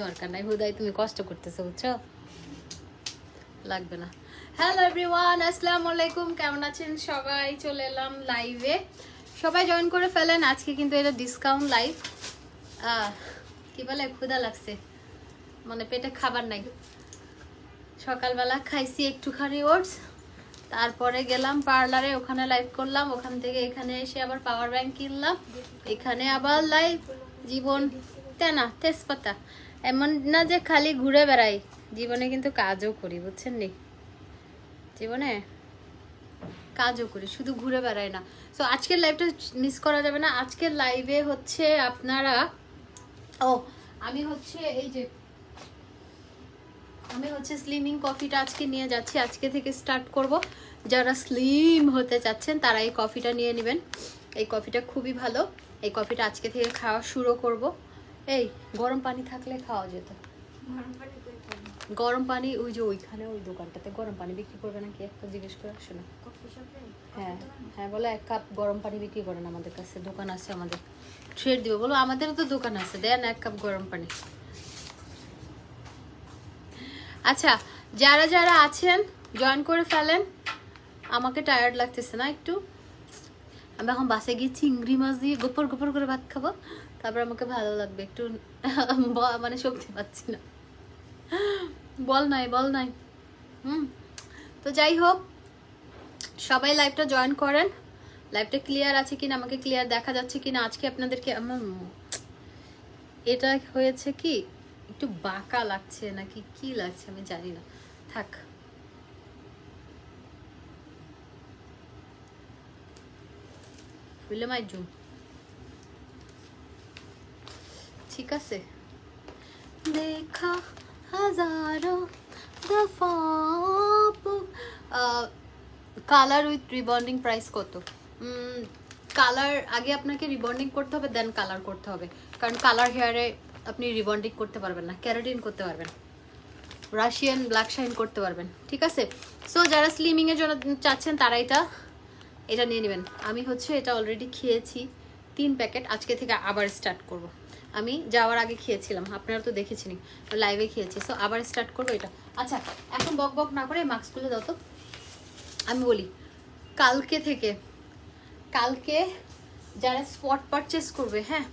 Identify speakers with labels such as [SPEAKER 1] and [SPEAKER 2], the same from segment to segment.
[SPEAKER 1] দরকার নাই, হুদাই তুমি কষ্ট করতেছো, বুঝছো? লাগবে না। হ্যালো এভরিওয়ান, আসসালামু আলাইকুম। কেমন আছেন সবাই? চলে এলাম লাইভে, সবাই জয়েন করে ফেলেন। আজকে কিন্তু এটা ডিসকাউন্ট লাইভ। কি বলে, ক্ষুধা লাগছে, মানে পেটে খাবার নাই। সকালবেলা খাইছি একটুখানি ওটস, তারপরে গেলাম পার্লারে, ওখানে লাইভ করলাম। ওখান থেকে এখানে এসে আবার পাওয়ার ব্যাংক কিনলাম, এখানে আবার লাইভ। জীবন তেনা তেজপাতা, এমন না যে খালি ঘুরে বেড়াই, জীবনে কিন্তু কাজও করি, বুঝছেন নি? জীবনে কাজও করি, শুধু ঘুরে বেড়াই না। সো আজকের লাইভটা মিস করা যাবে না। আজকের লাইভে হচ্ছে আপনারা, আমি হচ্ছে স্লিমিং কফিটা আজকে নিয়ে যাচ্ছি, আজকে থেকে স্টার্ট করব। যারা স্লিম হতে চাচ্ছেন তারা এই কফিটা নিয়ে নেবেন। এই কফিটা খুবই ভালো, এই কফিটা আজকে থেকে খাওয়া শুরু করব। এই গরম পানি থাকলে খাওয়া যেত। গরম পানি ওই যে ওইখানে ওই দোকানটাতে গরম পানি বিক্রি করবে নাকি একটা জিজ্ঞেস করে আসো না। হ্যাঁ হ্যাঁ, বলে 1 কাপ গরম পানি বিক্রি করেন আমাদের কাছে, দোকান আছে আমাদের, ট্রেড দিব। বলো আমাদেরও তো দোকান আছে, দেন 1 কাপ গরম পানি। আচ্ছা, যারা যারা আছেন জয়েন করে ফেলেন। আমাকে টায়ার্ড লাগতেছে না একটু, আমি এখন বাসে গিয়ে চিংড়ি মাছ দিয়ে গোপর গোপর করে ভাত খাবো, তারপর আমাকে ভালো লাগবে একটু। মানে শক্তি পাচ্ছি না, বল নাই। তো যাই হোক, সবাই লাইভটা জয়েন করেন। লাইভটা ক্লিয়ার আছে কিনা, আমাকে ক্লিয়ার দেখা যাচ্ছে কিনা। আজকে আপনাদেরকে আমার এটা হয়েছে কি, একটু বাঁকা লাগছে নাকি কি লাগছে আমি জানি না, থাক। বুঝলে মাই জুম, ঠিক আছে। দেখা হাজারো দফা। কালার উইথ রিবন্ডিং প্রাইস কত? কালার আগে আপনাকে রিবন্ডিং করতে হবে, দেন কালার করতে হবে, কারণ কালার হেয়ারে আপনি রিবন্ডিং করতে পারবেন না, ক্যারাটিন করতে পারবেন, রাশিয়ান ব্ল্যাক শাইন করতে পারবেন, ঠিক আছে। সো যারা স্লিমিং এর জন্য চাচ্ছেন তারা এটা নিয়ে নেবেন। আমি হচ্ছে এটা অলরেডি খেয়েছি 3 প্যাকেট, আজকে থেকে আবার স্টার্ট করব। আমি যাওয়ার আগে খেয়েছিলাম, আপনারা তো দেখেছেন, লাইভে খেয়েছি। সো আবার স্টার্ট করবো এটা। আচ্ছা, এখন বক বক না করে মাস্কগুলো দাও তো। আমি বলি, কালকে যারা স্পট পারচেস করবে, হ্যাঁ,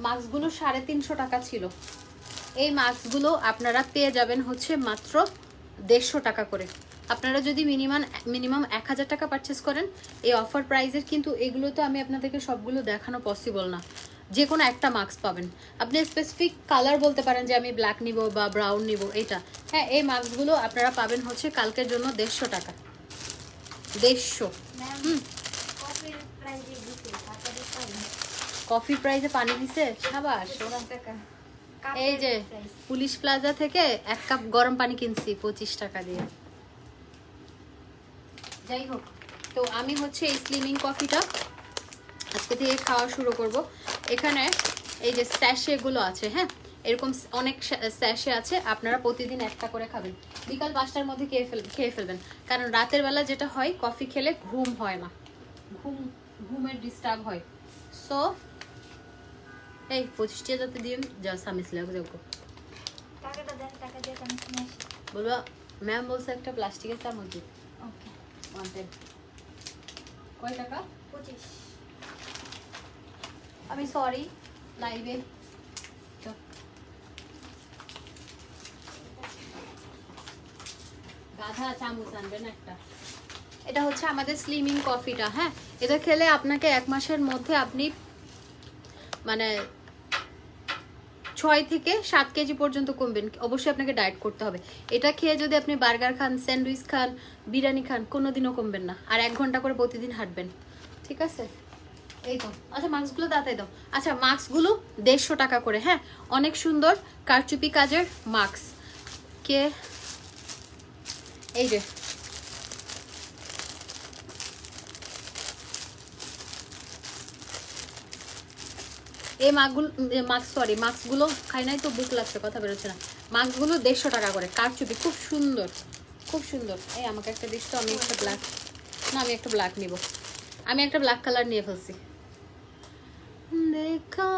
[SPEAKER 1] মাস্কগুলো 350 টাকা ছিল। এই মাস্কগুলো আপনারা পেয়ে যাবেন হচ্ছে মাত্র 150 টাকা করে। আপনারা যদি মিনিমাম 1000 টাকা পারচেস করেন এই অফার প্রাইসের, কিন্তু এগুলো তো আমি আপনাদেরকে সবগুলো দেখানো পসিবল না। যে কোনো একটা মাস্ক পাবেন, আপনি স্পেসিফিক কালার বলতে পারেন যে আমি ব্ল্যাক নিব বা ব্রাউন নিব, এটা। হ্যাঁ, এই মাস্কগুলো আপনারা পাবেন হচ্ছে কালকের জন্য 150 টাকা, 150। কফি প্রাইসে পানি দিছে, সাবাস। এই যে পুলিশ প্লাজা থেকে 1 কাপ গরম পানি কিনছি 25 টাকা দিয়ে। যাই হোক, তো আমি হচ্ছে এই স্লিমিং কফিটা আজকে থেকে খাওয়া শুরু করব। এখানে এই যে স্যাশেগুলো আছে, হ্যাঁ, এরকম অনেক স্যাশে আছে, আপনারা প্রতিদিন একটা করে খাবেন। বিকাল 5টার মধ্যে খেয়ে ফেলবেন, কারণ রাতের বেলা যেটা হয় কফি খেলে ঘুম হয় না, ঘুমের ডিস্টার্ব হয়। সো এই 25টা যাতে দিয়ে যা সামিস লাগবে দেখো, বলবা ম্যাম বলছে একটা প্লাস্টিকের চামচ দিই। ওকে, 110 কয় টাকা? 25। আমি সরি, লাইভে গাধা চামচ আনবেন একটা। এটা হচ্ছে আমাদের স্লিমিং কফিটা, হ্যাঁ, এটা খেলে আপনাকে 1 মাসের মধ্যে আপনি মানে 6 থেকে 7 কেজি পর্যন্ত কমবেন। অবশ্যই আপনাকে ডায়েট করতে হবে। এটা খেয়ে যদি আপনি বার্গার খান, স্যান্ডউইচ খান, বিরিয়ানি খান, কোনোদিনও কমবেন না। আর 1 ঘন্টা করে প্রতিদিন হাঁটবেন, ঠিক আছে। এই তো। আচ্ছা, মাস্কগুলো তাড়াতাড়ি দাও। আচ্ছা, মাস্কগুলো 150 টাকা করে, হ্যাঁ, অনেক সুন্দর কারচুপি কাজের মাস্ক। কে এই যে এই মাস্কগুলো খাই নাই তো বুক লাগছে, কথা বেরোচ্ছে না। মাস্কগুলো 150 টাকা করে, কারচুপি, খুব সুন্দর, খুব সুন্দর। এই আমাকে একটা দিস তো, আমি একটা ব্ল্যাক, না আমি একটা ব্ল্যাক নিব, আমি একটা ব্ল্যাক কালার নিয়ে ফেলছি। দেখা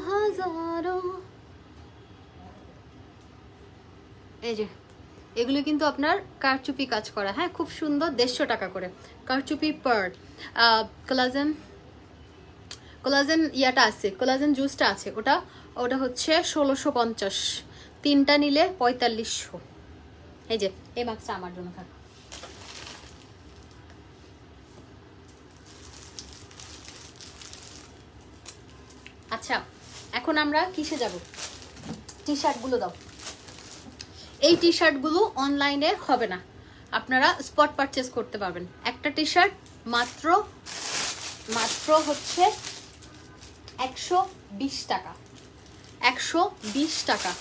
[SPEAKER 1] হাজারো এই যে এগুলো কিন্তু আপনার কারচুপি কাজ করা, হ্যাঁ খুব সুন্দর, 150 টাকা করে কারচুপি পার্ল। কোলাজেন কোলাজেন ইয়াটা আছে, কোলাজেন জুসটা আছে, ওটা ওটা হচ্ছে 1650, 3টা নিলে 4500। এই যে এই মাস্কটা আমার জন্য থাক। আচ্ছা এখন আমরা কিসে যাব? টি শার্টগুলো দাও। এই টি শার্টগুলো অনলাইনে হবে না, আপনারা স্পট পারচেজ করতে পারবেন। একটা টি শার্ট মাত্র মাত্র হচ্ছে 120 টাকা, 120 টাকা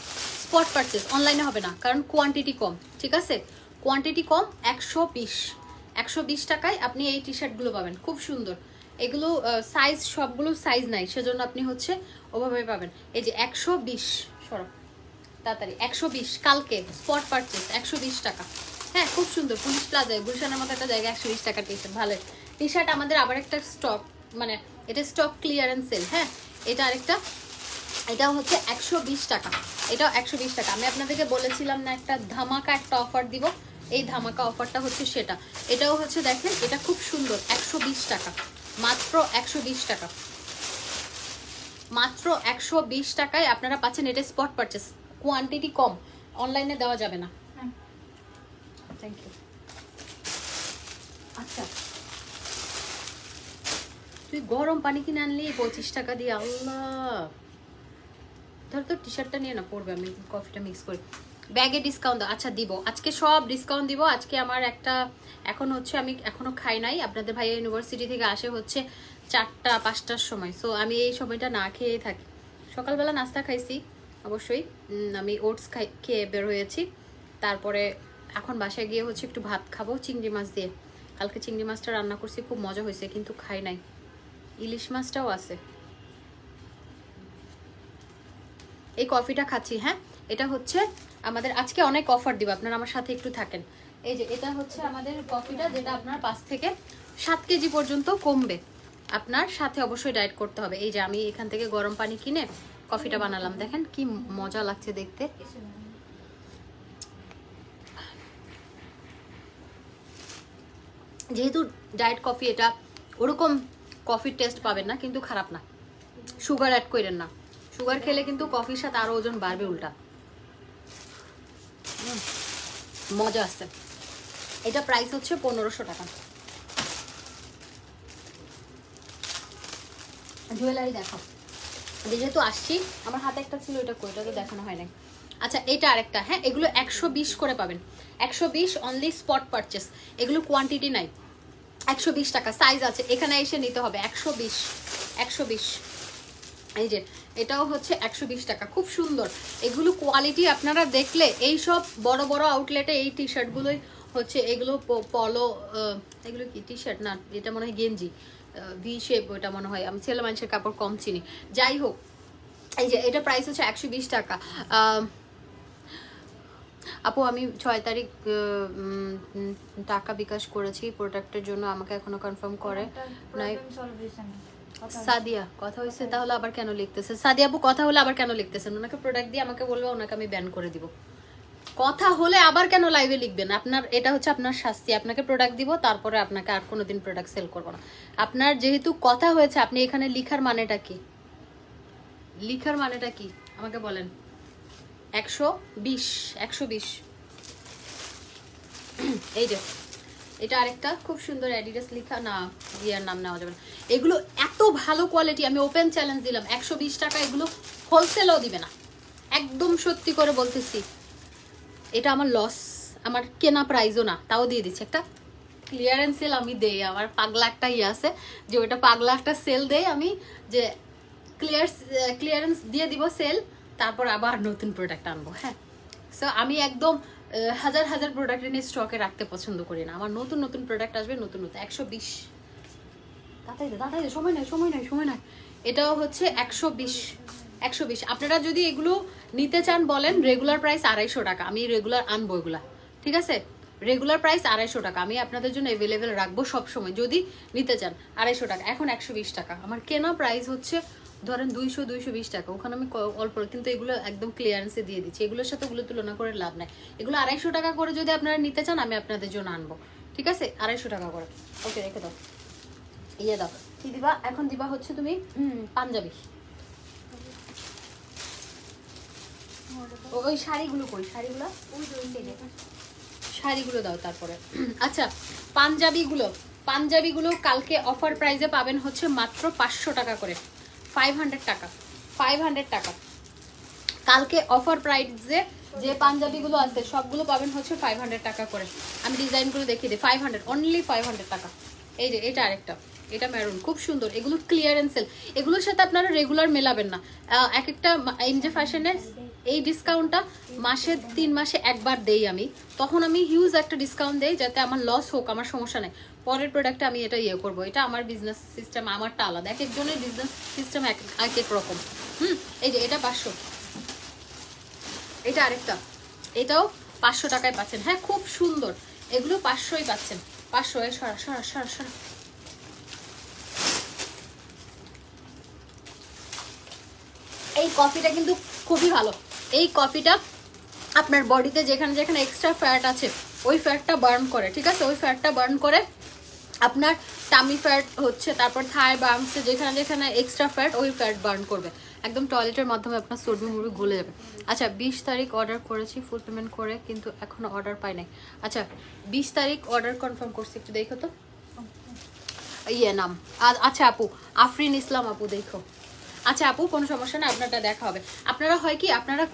[SPEAKER 1] স্পট পারচেজ, অনলাইনে হবে না কারণ কোয়ান্টিটি কম, ঠিক আছে কোয়ান্টিটি কম। 120 টাকায় আপনি এই টি শার্টগুলো পাবেন, খুব সুন্দর। এগুলো সাইজ সবগুলো সাইজ নাই, সেজন্য আপনি হচ্ছে ওভাবে পাবেন। এই যে 120, সরো তাড়াতাড়ি, 120 কালকে স্পট পারচেজ 120 টাকা। হ্যাঁ খুব সুন্দর, পুলিশ প্লাজায় গুলশানের মতো একটা জায়গায় 120 টাকা টি শার্ট, ভালো টি শার্ট। আমাদের আবার একটা স্টক, মানে এটা স্টক ক্লিয়ারেন্স সেল, হ্যাঁ এটা আরেকটা, এটাও হচ্ছে 120 টাকা, এটাও 120 টাকা। আমি আপনাদেরকে বলেছিলাম না একটা ধামাকা একটা অফার দিব, এই ধামাকা অফারটা হচ্ছে সেটা। এটাও হচ্ছে দেখেন, এটা খুব সুন্দর, 120 টাকা, মাত্র 120 টাকা, মাত্র 120 টাকায় আপনারা পাচ্ছেন। এটা স্পট পারচেস, কোয়ান্টিটি কম, অনলাইনে দেওয়া যাবে না। Thank you. আচ্ছা তুই গরম পানি কিনে আনলি 25 টাকা দিয়ে, আল্লাহ ধর তো টি শার্টটা নিয়ে না পড়বে, আমি কফিটা মিক্স করি। ব্যাগে ডিসকাউন্ট দাও, আচ্ছা দিব, আজকে সব ডিসকাউন্ট দিব। আজকে আমার একটা, এখন হচ্ছে আমি এখনো খাই নাই, আপনাদের ভাইয়া ইউনিভার্সিটি থেকে আসে হচ্ছে 4টা-5টার সময়, সো আমি এই সময়টা না খেয়ে থাকি। সকালবেলা নাস্তা খাইছি অবশ্যই, আমি ওটস খেয়ে বের হয়েছি, তারপরে এখন বাসায় গিয়ে হচ্ছে একটু ভাত খাবো চিংড়ি মাছ দিয়ে। কালকে চিংড়ি মাছটা রান্না করছি, খুব মজা হয়েছে, কিন্তু খাই নাই। ইলিশ মাছটাও আছে। এই কফিটা খাচ্ছি, হ্যাঁ এটা হচ্ছে আমাদের আজকে অনেক অফার দিব, আপনারা আমার সাথে একটু থাকেন। এই যে এটা হচ্ছে আমাদের কফিটা, যেটা আপনার 5 থেকে 7 কেজি পর্যন্ত কমবে, আপনার সাথে অবশ্যই ডায়েট করতে হবে। এই যে আমি এখান থেকে গরম পানি কিনে কফিটা বানালাম, দেখেন কি মজা লাগছে দেখতে। যেহেতু ডায়েট কফি, এটা ওরকম কফির টেস্ট পাবেন না, কিন্তু খারাপ না। সুগার অ্যাড করেন না, সুগার খেলে কিন্তু কফির সাথে আরো ওজন বাড়বে উল্টা। মজা আছে। এটা প্রাইস হচ্ছে 1500 টাকা। জুয়েলারি দেখো, যেহেতু আসছি, আমার হাতে একটা ছিল, এটা কই, এটা তো দেখানো হয় নাই। আচ্ছা এটা আরেকটা, হ্যাঁ এগুলো 120 করে পাবেন, 120 অনলি স্পট পারচেস, এগুলো কোয়ান্টিটি নাই। 120 টাকা, সাইজ আছে, এখানে এসে নিতে হবে। 120 এই যে এটাও হচ্ছে 120 টাকা, খুব সুন্দর। এগুলো কোয়ালিটি আপনারা দেখলে, এই সব বড় বড় আউটলেটে এই টি শার্টগুলোই হচ্ছে, এগুলো পলো, এগুলো কি টি শার্ট না, এটা মনে হয় গেঞ্জি, ভি শেপ, ওটা মনে হয়, আমি ছেলে মানুষের কাপড় কম চিনি। যাই হোক, এই যে এটা প্রাইস হচ্ছে 120 টাকা। আপু আমি 6 তারিখ টাকা বিকাশ করেছি প্রোডাক্টের জন্য, আমাকে এখনো কনফার্ম করে নাই। সাদিয়া কথা হয়েছে, তাহলে আবার কেন লিখতেছে? সাদিয়া আপু কথা হলে আবার কেন লিখতেছেন? ওনাকে প্রোডাক্ট দিয়ে আমাকে বলবে, ওনাকে আমি ব্যান করে দিব। কথা হলে আবার কেন লাইভে লিখবেন? আপনার এটা হচ্ছে আপনার শাস্তি। আপনাকে প্রোডাক্ট দিব, তারপরে আপনাকে আর কোনোদিন প্রোডাক্ট সেল করবো না। আপনার যেহেতু কথা হয়েছে, আপনি এখানে লিখার মানেটা কি? লিখার মানেটা কি আমাকে বলেন। 120 এই যে এটা আরেকটা খুব সুন্দর অ্যাডিডাস লেখা, না ইয়ার নাম নেওয়া যাবে না। এগুলো এত ভালো কোয়ালিটি, আমি ওপেন চ্যালেঞ্জ দিলাম, 120 টাকা এগুলো হোলসেলও দিবে না, একদম সত্যি করে বলতেছি। এটা আমার লস, আমার কেনা প্রাইসও না, তাও দিয়ে দিচ্ছি। একটা ক্লিয়ারেন্স সেল আমি দেই, আমার পাগলা একটা ইয়ে আছে যে ওইটা পাগলা একটা সেল দেই আমি, যে ক্লিয়ারেন্স দিয়ে দিব সেল, তারপর আবার নতুন প্রোডাক্ট আনবো। হ্যাঁ, সো আমি একদম হাজার হাজার প্রোডাক্ট এনে স্টকে রাখতে পছন্দ করি না। আমার নতুন নতুন প্রোডাক্ট আসবে, নতুন নতুন। 120 তাড়াতাড়ি, সময় নাই। এটাও হচ্ছে 120। আপনারা যদি এগুলো নিতে চান বলেন, রেগুলার প্রাইস 250 টাকা, আমি রেগুলার আনবো এগুলা, ঠিক আছে? রেগুলার প্রাইস 250 টাকা, আমি আপনাদের জন্য অ্যাভেলেবেল রাখবো সব সময়, যদি নিতে চান 250 টাকা। এখন 120 টাকা, আমার কেনা প্রাইস হচ্ছে ধরেন 200-220 টাকা, ওখানে আমি অল্প, কিন্তু এগুলো একদম ক্লিয়ারেন্সে দিয়ে দিচ্ছি। এগুলোর সাথে ওগুলো তুলনা করে লাভ নাই। এগুলো 250 টাকা করে যদি আপনারা নিতে চান, আমি আপনাদের জন্য আনবো, ঠিক আছে? 250 টাকা করে। ওকে, রেখে দাও। ইয়ে দাও, কি দিবা এখন? দিবা হচ্ছে তুমি পাঞ্জাবি। ওই শাড়িগুলো কই? শাড়িগুলো দাও তারপরে। আচ্ছা, পাঞ্জাবিগুলো কালকে অফার প্রাইসে পাবেন হচ্ছে মাত্র 500 টাকা করে, 500 টাকা, 500 টাকা। কালকে অফার প্রাইসে যে পাঞ্জাবিগুলো আছে সবগুলো পাবেন হচ্ছে 500 টাকা করে। আমি ডিজাইনগুলো দেখিয়ে দিই। 500, অনলি 500 টাকা। এই যে এটা আরেকটা, এটা মেরুন, খুব সুন্দর। এগুলো ক্লিয়ারেন্স সেল, এগুলোর সাথে আপনারা রেগুলার মেলাবেন না। এক একটা এমজে ফ্যাশনের এই ডিসকাউন্টটা মাসে 3 মাসে একবার দেই আমি, তখন আমি হিউজ একটা ডিসকাউন্ট দেই, যাতে আমার লস হোক, আমার সমস্যা নেই। পরের প্রোডাক্টে আমি এটা ইয়ে করবো। এটা আমার বিজনেস সিস্টেম, আমারটা আলাদা, এক একজনের বিজনেস সিস্টেম এক এক রকম। এই যে এটা 500, এটা আরেকটা, এটাও 500 টাকায় পাচ্ছেন। হ্যাঁ, খুব সুন্দর, এগুলো 500ই পাচ্ছেন। 500 এ সরা সরা সরা সরা। এই কফিটা কিন্তু খুবই ভালো। এই কফিটা আপনার বডিতে যেখানে যেখানে এক্সট্রা ফ্যাট আছে ওই ফ্যাটটা বার্ন করে, ঠিক আছে? ওই ফ্যাটটা বার্ন করে, আপনার টামি ফ্যাট হচ্ছে, তারপর থাই বার্নসে যেখানে যেখানে এক্সট্রা ফ্যাট, ওই ফ্যাট বার্ন করবে। একদম টয়লেটের মাধ্যমে আপনার চর্বি মুরবি গলে যাবে। আচ্ছা, 20 তারিখ অর্ডার করেছি, ফুল পেমেন্ট করে, কিন্তু এখনো অর্ডার পাই নাই। আচ্ছা, 20 তারিখ অর্ডার কনফার্ম করছি, একটু দেখো তো ইয়ে নাম। আচ্ছা আপু, আফরিন ইসলাম আপু, দেখো। আচ্ছা আপু, কোনো সমস্যা না, আপনারটা দেখা হবে। আপনারা হয় কি, আপনারা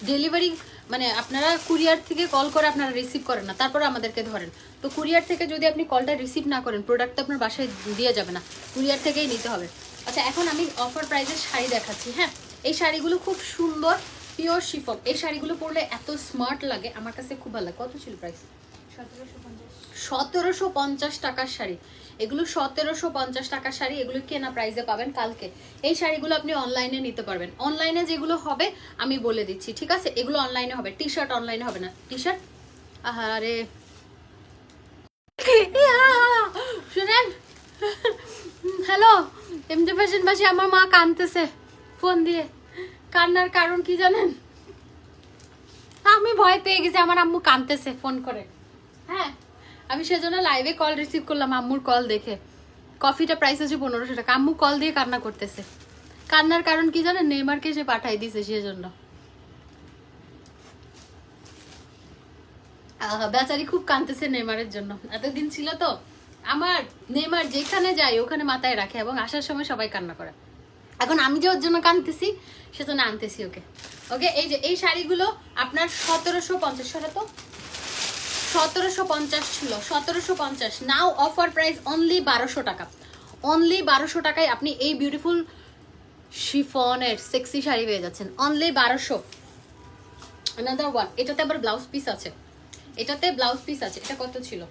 [SPEAKER 1] ডেলিভারি মানে আপনারা কুরিয়ার থেকে কল করে আপনারা রিসিভ করেন না, তারপরে আমাদেরকে ধরেন। তো কুরিয়ার থেকে যদি আপনি কলটা রিসিভ না করেন, প্রোডাক্টটা আপনার বাসায় দিয়ে যাবে না, কুরিয়ার থেকেই নিতে হবে। আচ্ছা, এখন আমি অফার প্রাইসের শাড়ি দেখাচ্ছি। হ্যাঁ, এই শাড়িগুলো খুব সুন্দর, পিওর শিফন। এই শাড়িগুলো পরলে এত স্মার্ট লাগে, আমার কাছে খুব ভালো লাগে। কত ছিল প্রাইস? 1750 টাকার শাড়ি। এগুলো 1750 টাকার শাড়ি, এগুলো কেনা প্রাইসে পাবেন কালকে। এই শাড়িগুলো আপনি অনলাইনে নিতে পারবেন। অনলাইনে যেগুলো হবে আমি বলে দিচ্ছি, ঠিক আছে? এগুলো অনলাইনে হবে, টি শার্ট অনলাইনে হবে না। টি শার্ট, আরে শুনেন, হ্যালো এমজে ফ্যাশন বাসী, আমার মা কাঁদতেছে ফোন দিয়ে। কান্নার কারণ কি জানেন? আমি ভয় পেয়ে গেছি, আমার আম্মু কাঁদতেছে ফোন করে। হ্যাঁ, আমি সেজন্য লাইভে কল রিসিভ করলাম আম্মুর কল দেখে। কফিটা প্রাইস আছে 1500 টাকা, আম্মু কল দিয়ে কান্না করতেছে। কান্নার কারণ কি জানেন? নেইমারকে সে পাঠাই দিছে সেজন্য। বেচারি খুব কাঁদতেছে নেইমারের জন্য। এতদিন ছিল তো আমার, নেইমার যেখানে যায় ওখানে মাথায় রাখে, এবং আসার সময় সবাই কান্না করে। এখন আমি যে ওর জন্য কাঁদতেছি, সেজন্য আনতেছি ওকে। ওকে, এই যে এই শাড়িগুলো আপনার 1750, সেটা তো 1750 ছিল, 1750। নাও অফার প্রাইস অনলি 1200 টাকা। অনলি 1200 টাকায় আপনি এই বিউটিফুল শিফনের সেক্সি শাড়ি পেয়ে যাচ্ছেন, অনলি 1200। অ্যানাদার ওয়ান, এটাতে আবার ব্লাউজ পিস আছে, এটাতে ব্লাউজ পিস আছে। এটা কত ছিল?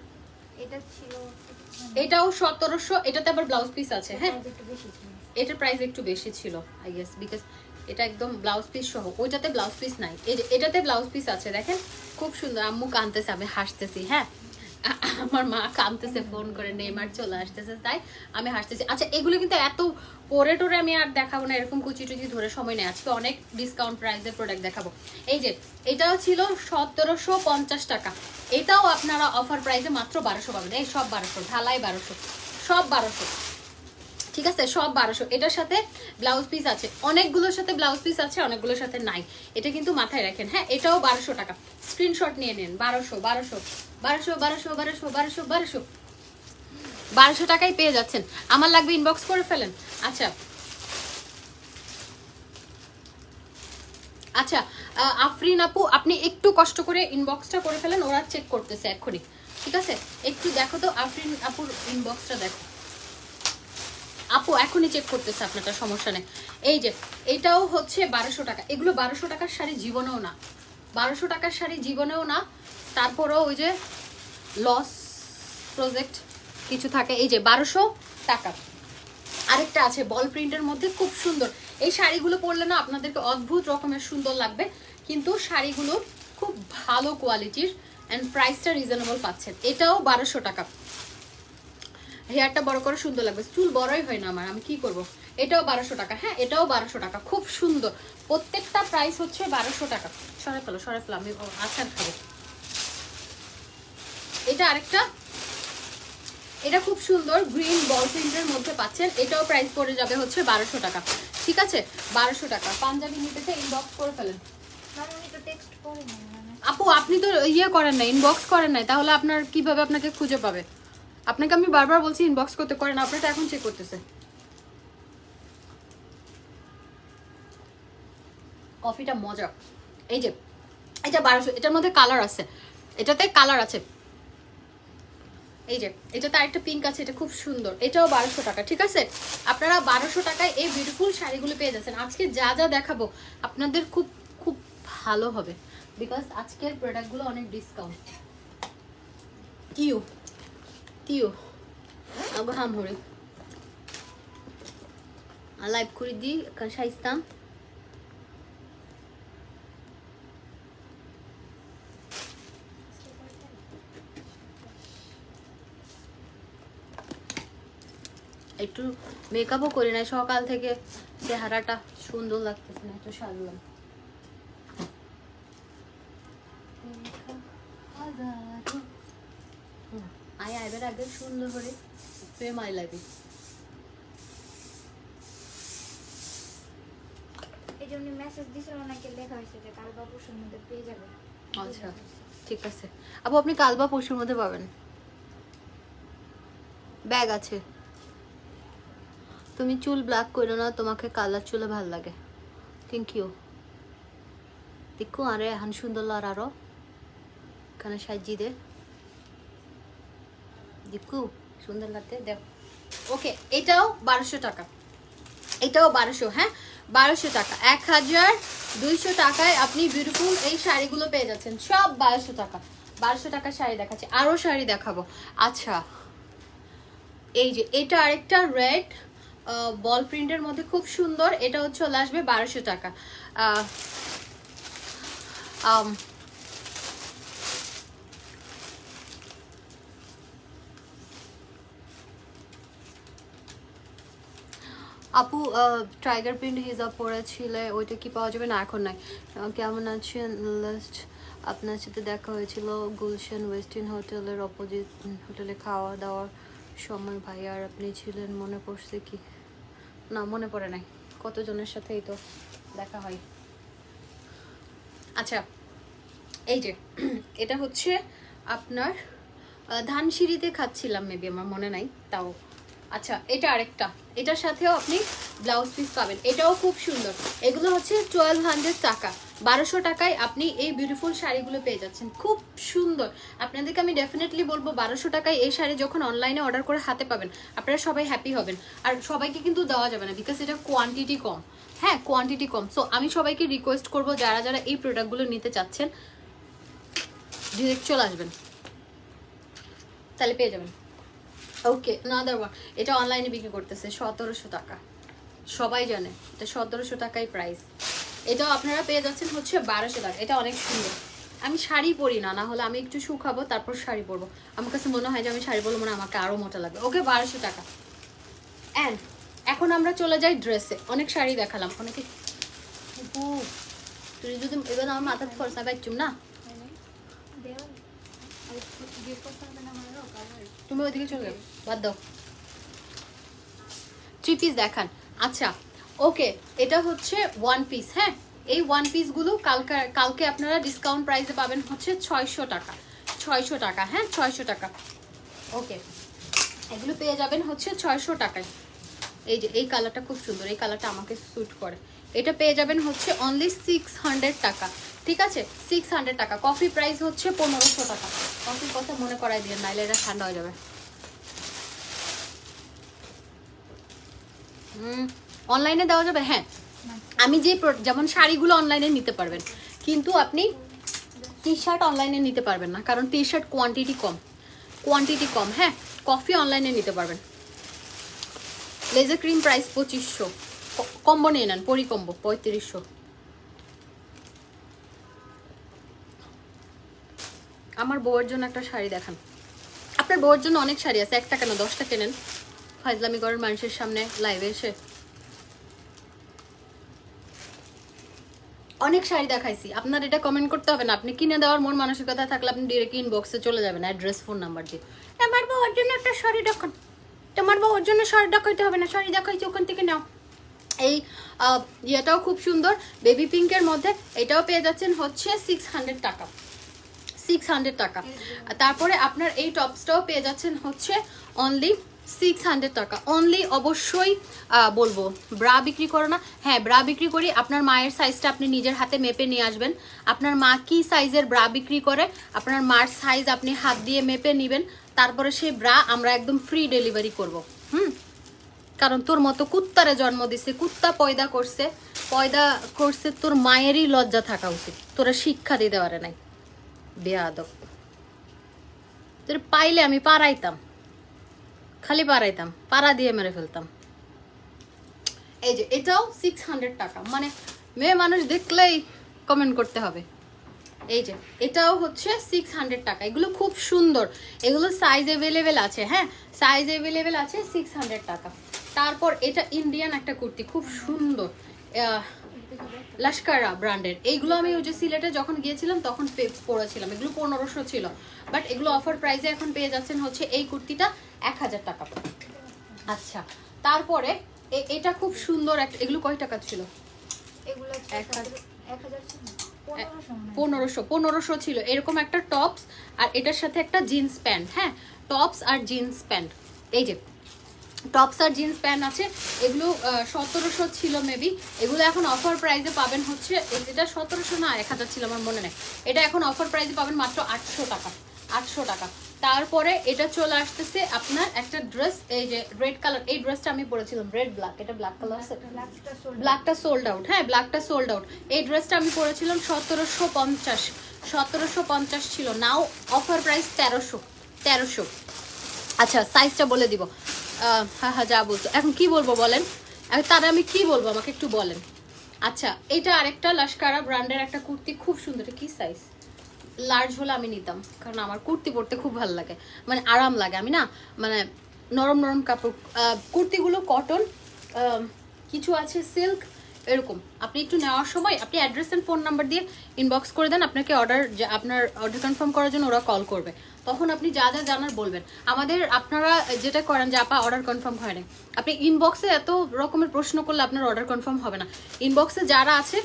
[SPEAKER 2] এটা ছিল,
[SPEAKER 1] এটাও 1700, এটাতে আবার ব্লাউজ পিস আছে। হ্যাঁ, এটার প্রাইস একটু বেশি ছিল আই গেস, বিকজ এটা একদম ব্লাউজ পিস সহ। ওইটাতে ব্লাউজ পিস নাই, এই যে এটাতে ব্লাউজ পিস আছে, দেখেন খুব সুন্দর। আম্মু কাঁদতেছে, আমি হাসতেছি। হ্যাঁ, আমার মা কাঁদতেছে ফোন করে, নেইমার চলে আসতেছে, তাই আমি হাসতেছি। আচ্ছা, এগুলো কিন্তু এত পরে টোরে আমি আর দেখাবো না, এরকম কুচি টুচি ধরে সময় নেই। আজকে অনেক ডিসকাউন্ট প্রাইসের প্রোডাক্ট দেখাবো। এই যে এটাও ছিল 1750 টাকা, এটাও আপনারা অফার প্রাইসে মাত্র 1200 পাবেন। এই সব 1200, ঢালাই 1200, সব 1200, ঠিক আছে? সব 1200। এটার সাথে ব্লাউজ পিস আছে, অনেকগুলোর সাথে ব্লাউজ পিস আছে, অনেকগুলোর সাথে নাই, এটা কিন্তু মাথায় রাখেন। হ্যাঁ, এটাও 1200 টাকা, স্ক্রিনশট নিয়ে নেন। 1200 1200 1200 1200 1200 1200 1200 1200 টাকায় পেয়ে যাচ্ছেন। আমার লাগবে, ইনবক্স করে ফেলেন। আচ্ছা আচ্ছা, আফরিন আপু, আপনি একটু কষ্ট করে ইনবক্সটা করে ফেলেন, ওরা চেক করতেছে এক্ষুনি, ঠিক আছে? একটু দেখো তো আফরিন আপুর ইনবক্সটা দেখো। আপু এখনই চেক করতেছে আপনারটা, সমস্যা নেই। এই যে এটাও হচ্ছে 1200 টাকা। এগুলো 1200 টাকার শাড়ি জীবনেও না, 1200 টাকার শাড়ি জীবনেও না। তারপরেও ওই যে লস প্রজেক্ট কিছু থাকে। এই যে 1200 টাকা। আরেকটা আছে বল প্রিন্টের মধ্যে, খুব সুন্দর। এই শাড়িগুলো পরলে না আপনাদেরকে অদ্ভুত রকমের সুন্দর লাগবে, কিন্তু শাড়িগুলো খুব ভালো কোয়ালিটির, অ্যান্ড প্রাইসটা রিজনেবল পাচ্ছেন। এটাও 1200 টাকা। হেয়ারটা বড় করে সুন্দর লাগবে। চুল বড়ই হয় না আমার, আমি কি করব। এটাও 1200 টাকা। হ্যাঁ, এটাও 1200 টাকা, খুব সুন্দর। প্রত্যেকটা প্রাইস হচ্ছে 1200 টাকা। সরে ফেলো, আমি আচার খাবো। এটা আরেকটা, এটা খুব সুন্দর গ্রিন বল প্রিন্টের মধ্যে পাচ্ছেন। এটাও প্রাইস পড়ে যাবে হচ্ছে 1200 টাকা। ঠিক আছে, 1200 টাকা। পাঞ্জাবি নিতে চাই ইনবক্স করে ফেলেন। আপু আপনি তো ইয়ে করেন না, ইনবক্স করেন নাই, তাহলে আপনার কিভাবে আপনাকে খুঁজে পাবে? আপনাকে আমি বারবার বলছি ইনবক্স করতে, করেন। আপনারটা এখন চেক করতেছে। কফিটা মজা। এই যে এটা 1200, এটার মধ্যে কালার আছে, এটাতে কালার আছে। এই যে এটাতে আরেকটা পিঙ্ক আছে, এটা খুব সুন্দর। এটাও 1200 টাকা। ঠিক আছে, আপনারা 1200 টাকায় এই বিউটিফুল শাড়িগুলো পেয়ে যাচ্ছেন। আজকে যা যা দেখাবো আপনাদের খুব খুব ভালো হবে, বিকজ আজকের প্রোডাক্টগুলো অনেক ডিসকাউন্ট। তিও আগো হাম হরে লাইভ করে দিই শাইস্তাম। একটু মেকআপও করি না, সকাল থেকে চেহারাটা সুন্দর লাগতেছে না, একটু সাজলাম। আইবার আগে সুন্দর করে প্রেম আই লাগে।
[SPEAKER 2] এই জন্য মেসেজ দিছিল নাকি, লেখা হয়েছে যে কাল বা পরশুর মধ্যে পেয়ে যাবে।
[SPEAKER 1] আচ্ছা ঠিক আছে আপু, আপনি কাল বা পরশুর মধ্যে পাবেন। ব্যাগ আছে। তুমি চুল ব্ল্যাক করো না, তোমাকে কালার চুলে ভাল লাগে। Thank you. দেখো আরে এখন সুন্দর লার আরো এখানে সাজিয়ে দে, দেখো সুন্দর লাগতে দেখ। ওকে, এটাও 1200 টাকা। এটাও 1200। হ্যাঁ, 1200 টাকা। 1200 টাকায় আপনি বিউটিফুল এই শাড়িগুলো পেয়ে যাচ্ছেন, সব 1200 টাকা। 1200 টাকার শাড়ি দেখাচ্ছি, আরো শাড়ি দেখাবো। আচ্ছা, এই যে এটা আরেকটা রেড বল প্রিন্টের মধ্যে খুব সুন্দর। এটা হচ্ছে চলে আসবে 1200 টাকা। আপু টাইগার প্রিন্ট হিজাব পরেছিলে, ওইটা কি পাওয়া যাবে? না এখন নাই। কেমন আছেন? লাস্ট আপনার সাথে দেখা হয়েছিল গুলশান ওয়েস্টিন হোটেলের অপোজিট হোটেলে খাওয়া দাওয়ার সময়। ভাই আর আপনি ছিলেন, মনে পড়ছে কি? না মনে পড়ে নাই, কতজনের সাথেই তো দেখা হয়। আচ্ছা, এই যে এটা হচ্ছে আপনার ধানসিঁড়িতে খাচ্ছিলাম, মেবি আমার মনে নাই তাও। আচ্ছা, এটা আরেকটা, এটার সাথেও আপনি ব্লাউজ পিস পাবেন। এটাও খুব সুন্দর। এগুলো হচ্ছে 1200 টাকা। 1200 টাকায় আপনি এই বিউটিফুল শাড়িগুলো পেয়ে যাচ্ছেন, খুব সুন্দর। আপনাদেরকে আমি ডেফিনেটলি বলবো 1200 টাকায় এই শাড়ি যখন অনলাইনে অর্ডার করে হাতে পাবেন, আপনারা সবাই হ্যাপি হবেন। আর সবাইকে কিন্তু দেওয়া যাবে না, বিকজ এটা কোয়ান্টিটি কম। হ্যাঁ, কোয়ান্টিটি কম। সো আমি সবাইকে রিকোয়েস্ট করবো, যারা যারা এই প্রোডাক্টগুলো নিতে চাচ্ছেন ডিরেক্ট চলে আসবেন, তাহলে পেয়ে যাবেন। ওকে, নাদার ওয়ান, এটা অনলাইনে বিক্রি করতেছে 1700 টাকা। সবাই জানে এটা 1700 টাকাই প্রাইস। এটাও আপনারা পেয়ে যাচ্ছেন হচ্ছে 1200 টাকা। এটা অনেক সুন্দর। আমি শাড়ি পরি না, না হলে আমি একটু শুকাবো তারপর শাড়ি পরবো। আমার কাছে মনে হয় যে আমি শাড়ি পরবো, মানে আমাকে আরো মোটা লাগবে। ওকে, 1200 টাকা। অ্যান্ড এখন আমরা চলে যাই ড্রেসে। অনেক শাড়ি দেখালাম, অনেকে তুই যদি এবার আমার মাথাতে ফলসা পাইছুম না, তুমি ওইদিকে চলে যাও, বাদ দাও। থ্রি পিস দেখান। আচ্ছা, ওকে, এটা হচ্ছে ওয়ান পিস। হ্যাঁ, এই ওয়ান পিসগুলো কালকে আপনারা ডিসকাউন্ট প্রাইসে পাবেন হচ্ছে 600 টাকা। 600 টাকা, হ্যাঁ 600 টাকা। ওকে, এগুলো পেয়ে যাবেন হচ্ছে 600 টাকায়। এই যে এই কালারটা খুব সুন্দর, এই কালারটা আমাকে স্যুট করে। এটা পেয়ে যাবেন হচ্ছে অনলি 600 টাকা। ঠিক আছে, 600 টাকা। কফি প্রাইস হচ্ছে 1500 টাকা। কফির কথা মনে করাই দিয়ে, নাইলে এটা ঠান্ডা হয়ে যাবে। অনলাইনে দেওয়া যাবে। হ্যাঁ, আমি যে যেমন শাড়িগুলো অনলাইনে নিতে পারবেন, কিন্তু আপনি টি শার্ট অনলাইনে নিতে পারবেন না, কারণ টি শার্ট কোয়ান্টিটি কম। হ্যাঁ, কফি অনলাইনে নিতে পারবেন। Laser cream price 2500। কম্বো নিয়ে নেন, পরি কম্বো 3500। আমার বউয়ের জন্য একটা শাড়ি দেখান আপনার বউর জন্য অনেক শাড়ি আছে, একটা কেন 10টা কেনেন ফাইজলামি করেন মানুষের সামনে লাইভে এসে। অনেক শাড়ি দেখাইছি, আপনার এটা কমেন্ট করতে হবে না, আপনি কিনে দেওয়ার মন মানসিকতা থাকলে আপনি ডিরেক্ট ইনবক্সে চলে যাবেন অ্যাড্রেস ফোন নাম্বার দিয়ে, আমার বউর জন্য একটা শাড়ি দেখান, তোমার বউর জন্য শাড়ি দেখাইতে হবে না, শাড়ি দেখাইছি ওখান থেকে নাও। এই ইয়েটাও খুব সুন্দর বেবি পিঙ্কের মধ্যে, এটাও পেয়ে যাচ্ছেন হচ্ছে 600 টাকা, 600 টাকা। তারপরে আপনার এই টপসটাও পেয়ে যাচ্ছেন হচ্ছে অনলি 600 টাকা অনলি। অবশ্যই বলবো ব্রা বিক্রি করো না, হ্যাঁ ব্রা বিক্রি করি। আপনার মায়ের সাইজটা আপনি নিজের হাতে মেপে নিয়ে আসবেন, আপনার মা কি সাইজের ব্রা বিক্রি করে আপনার মার সাইজ আপনি হাত দিয়ে মেপে নেবেন, তারপরে সেই ব্রা আমরা একদম ফ্রি ডেলিভারি করব। কারণ তোর মতো কুত্তারে জন্ম দিছে, কুত্তা পয়দা করছে, তোর মায়েরই লজ্জা থাকা উচিত, তোরা শিক্ষা দিতে পারে নাই বেয়াদব। তোর পাইলে আমি পারাইতাম, খালি পারাইতাম, পাড়া দিয়ে মেরে ফেলতাম। এই যে এটাও 600 টাকা, মানে মেয়ে মানুষ দেখলেই কমেন্ট করতে হবে। এই যে এটাও হচ্ছে 600 টাকা, এগুলো খুব সুন্দর, এগুলো সাইজ অ্যাভেলেবেল আছে, হ্যাঁ সাইজ অ্যাভেলেবেল আছে, 600 টাকা। তারপর এটা ইন্ডিয়ান একটা কুর্তি, খুব সুন্দর, লস্করা ব্র্যান্ডের। এইগুলো আমি ওই যে সিলেটে যখন গিয়েছিলাম তখন পরেছিলাম, এগুলো 1500 ছিল, বাট এগুলো অফার প্রাইসে এখন পেয়ে যাচ্ছেন হচ্ছে এই কুর্তিটা 1000 টাকা। আচ্ছা তারপরে এটা খুব সুন্দর একটা, এগুলো কয় টাকা ছিল?
[SPEAKER 2] এগুলো 1000 ছিল না,
[SPEAKER 1] 1500 ছিল। এরকম একটা টপস আর এটার সাথে একটা জিন্স প্যান্ট, হ্যাঁ টপস আর জিন্স প্যান্ট, এই যে টপস আর জিন্স প্যান্ট আছে, এগুলো 1700 ছিল মেবি, এগুলো এখন অফার প্রাইসে পাবেন হচ্ছে, এটা 1700 না 1000 ছিল আমার মনে নেই, এটা এখন অফার প্রাইসে পাবেন মাত্র 800 টাকা, 800 টাকা। তারপরে এটা চলে আসতেছে আপনার একটা ড্রেস, এই যে রেড কালার, এই ড্রেসটা আমি পরেছিলাম রেড ব্ল্যাক, এটা ব্ল্যাক কালার আছে, ব্ল্যাকটা সোল্ড আউট, হ্যাঁ ব্ল্যাকটা সোল্ড আউট। এই ড্রেসটা আমি পরেছিলাম 1750 ছিল, নাও অফার প্রাইস 1300। আচ্ছা সাইজটা বলে দিব, হ্যাঁ যা বলতো এখন কি বলবো বলেন, তারা আমি কি বলবো আমাকে একটু বলেন। আচ্ছা এটা আরেকটা লস্করা ব্র্যান্ডের একটা কুর্তি, খুব সুন্দর, কি সাইজ? লার্জ হলে আমি নিতাম, কারণ আমার কুর্তি পরতে খুব ভালো লাগে, মানে আরাম লাগে, আমি না মানে নরম নরম কাপড়, কুর্তিগুলো কটন, কিছু আছে সিল্ক, এরকম। আপনি একটু নেওয়ার সময় আপনি অ্যাড্রেস এন্ড ফোন নাম্বার দিয়ে ইনবক্স করে দেন, আপনাকে আপনার অর্ডার কনফার্ম করার জন্য ওরা কল করবে, তখন আপনি যা যা জানার বলবেন। আপনারা যেটা করেন যে আপা অর্ডার কনফার্ম হয় না, আপনি ইনবক্সে এত রকমের প্রশ্ন করলে আপনার অর্ডার কনফার্ম হবে না। ইনবক্সে যারা আছে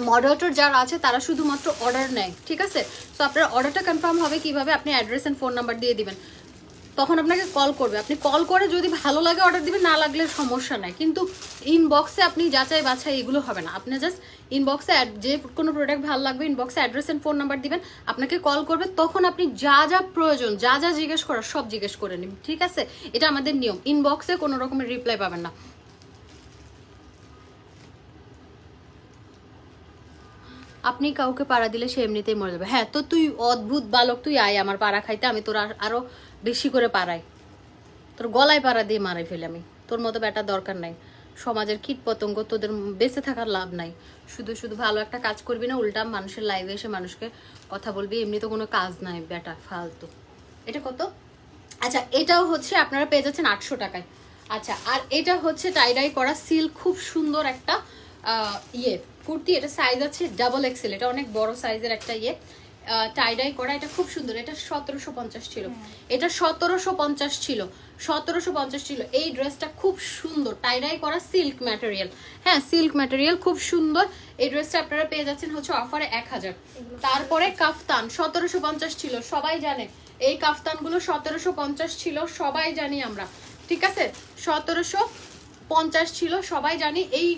[SPEAKER 1] মডারেটর যারা আছে তারা শুধুমাত্র অর্ডার নেয়, ঠিক আছে? সো আপনার অর্ডারটা কনফার্ম হবে কিভাবে, আপনি অ্যাড্রেস এন্ড ফোন নাম্বার দিয়ে দিবেন, তখন আপনাকে কল করবে, আপনি কল করে যদি ভালো লাগে অর্ডার দিবেন, না লাগলে সমস্যা নাই। কিন্তু ইনবক্সে আপনি যাচাই বাছাই এগুলো হবে না, আপনি জাস্ট ইনবক্সে যে কোনো প্রোডাক্ট ভালো লাগবে ইনবক্সে অ্যাড্রেস এন্ড ফোন নাম্বার দিবেন, আপনাকে কল করবে, তখন আপনি যা যা প্রয়োজন যা যা জিজ্ঞেস করার সব জিজ্ঞেস করে নিন, ঠিক আছে? এটা আমাদের নিয়ম, ইনবক্সে কোনো রকমের রিপ্লাই পাবেন না। আপনি কাউকে পাড়া দিলে সে এমনিতেই মরে যাবে, হ্যাঁ তো তুই অদ্ভুত বালক, তুই আয় আমার পাড়া খাইতে, আমি তোর আরো বেশি করে পাড়াই, তোর গলায় পাড়া দিয়ে মারাই ফেলে আমি, তোর মতো ব্যাটা দরকার নাই, সমাজের কীট পতঙ্গ, তোদের বেঁচে থাকার লাভ নাই, শুধু শুধু ভালো একটা কাজ করবি না, উল্টা মানুষের লাইভে এসে মানুষকে কথা বলবি, এমনি তো কোনো কাজ নাই ব্যাটা ফালতু। এটা কত? আচ্ছা এটাও হচ্ছে আপনারা পেয়ে যাচ্ছেন 800 টাকায়। আচ্ছা আর এটা হচ্ছে টাইডাই করা সিল্ক, খুব সুন্দর একটা কুর্তি, এটা সাইজ আছে ডাবল এক্সেল, এটা অনেক বড় সাইজের একটা টাইডাই করা, এটা খুব সুন্দর, এটা 1750 ছিল, এটা 1750 ছিল, 1750 ছিল। এই ড্রেসটা খুব সুন্দর, টাইডাই করা সিল্ক ম্যাটেরিয়াল, হ্যাঁ সিল্ক ম্যাটেরিয়াল খুব সুন্দর। এই ড্রেসটা আপনারা পেয়ে যাচ্ছেন হচ্ছে অফারে 1000। তারপরে কাফতান 1750 ছিল, সবাই জানে এই কাফতানগুলো 1750 ছিল, সবাই জানি আমরা, ঠিক আছে? 1750 ছিল, সবাই জানি। এই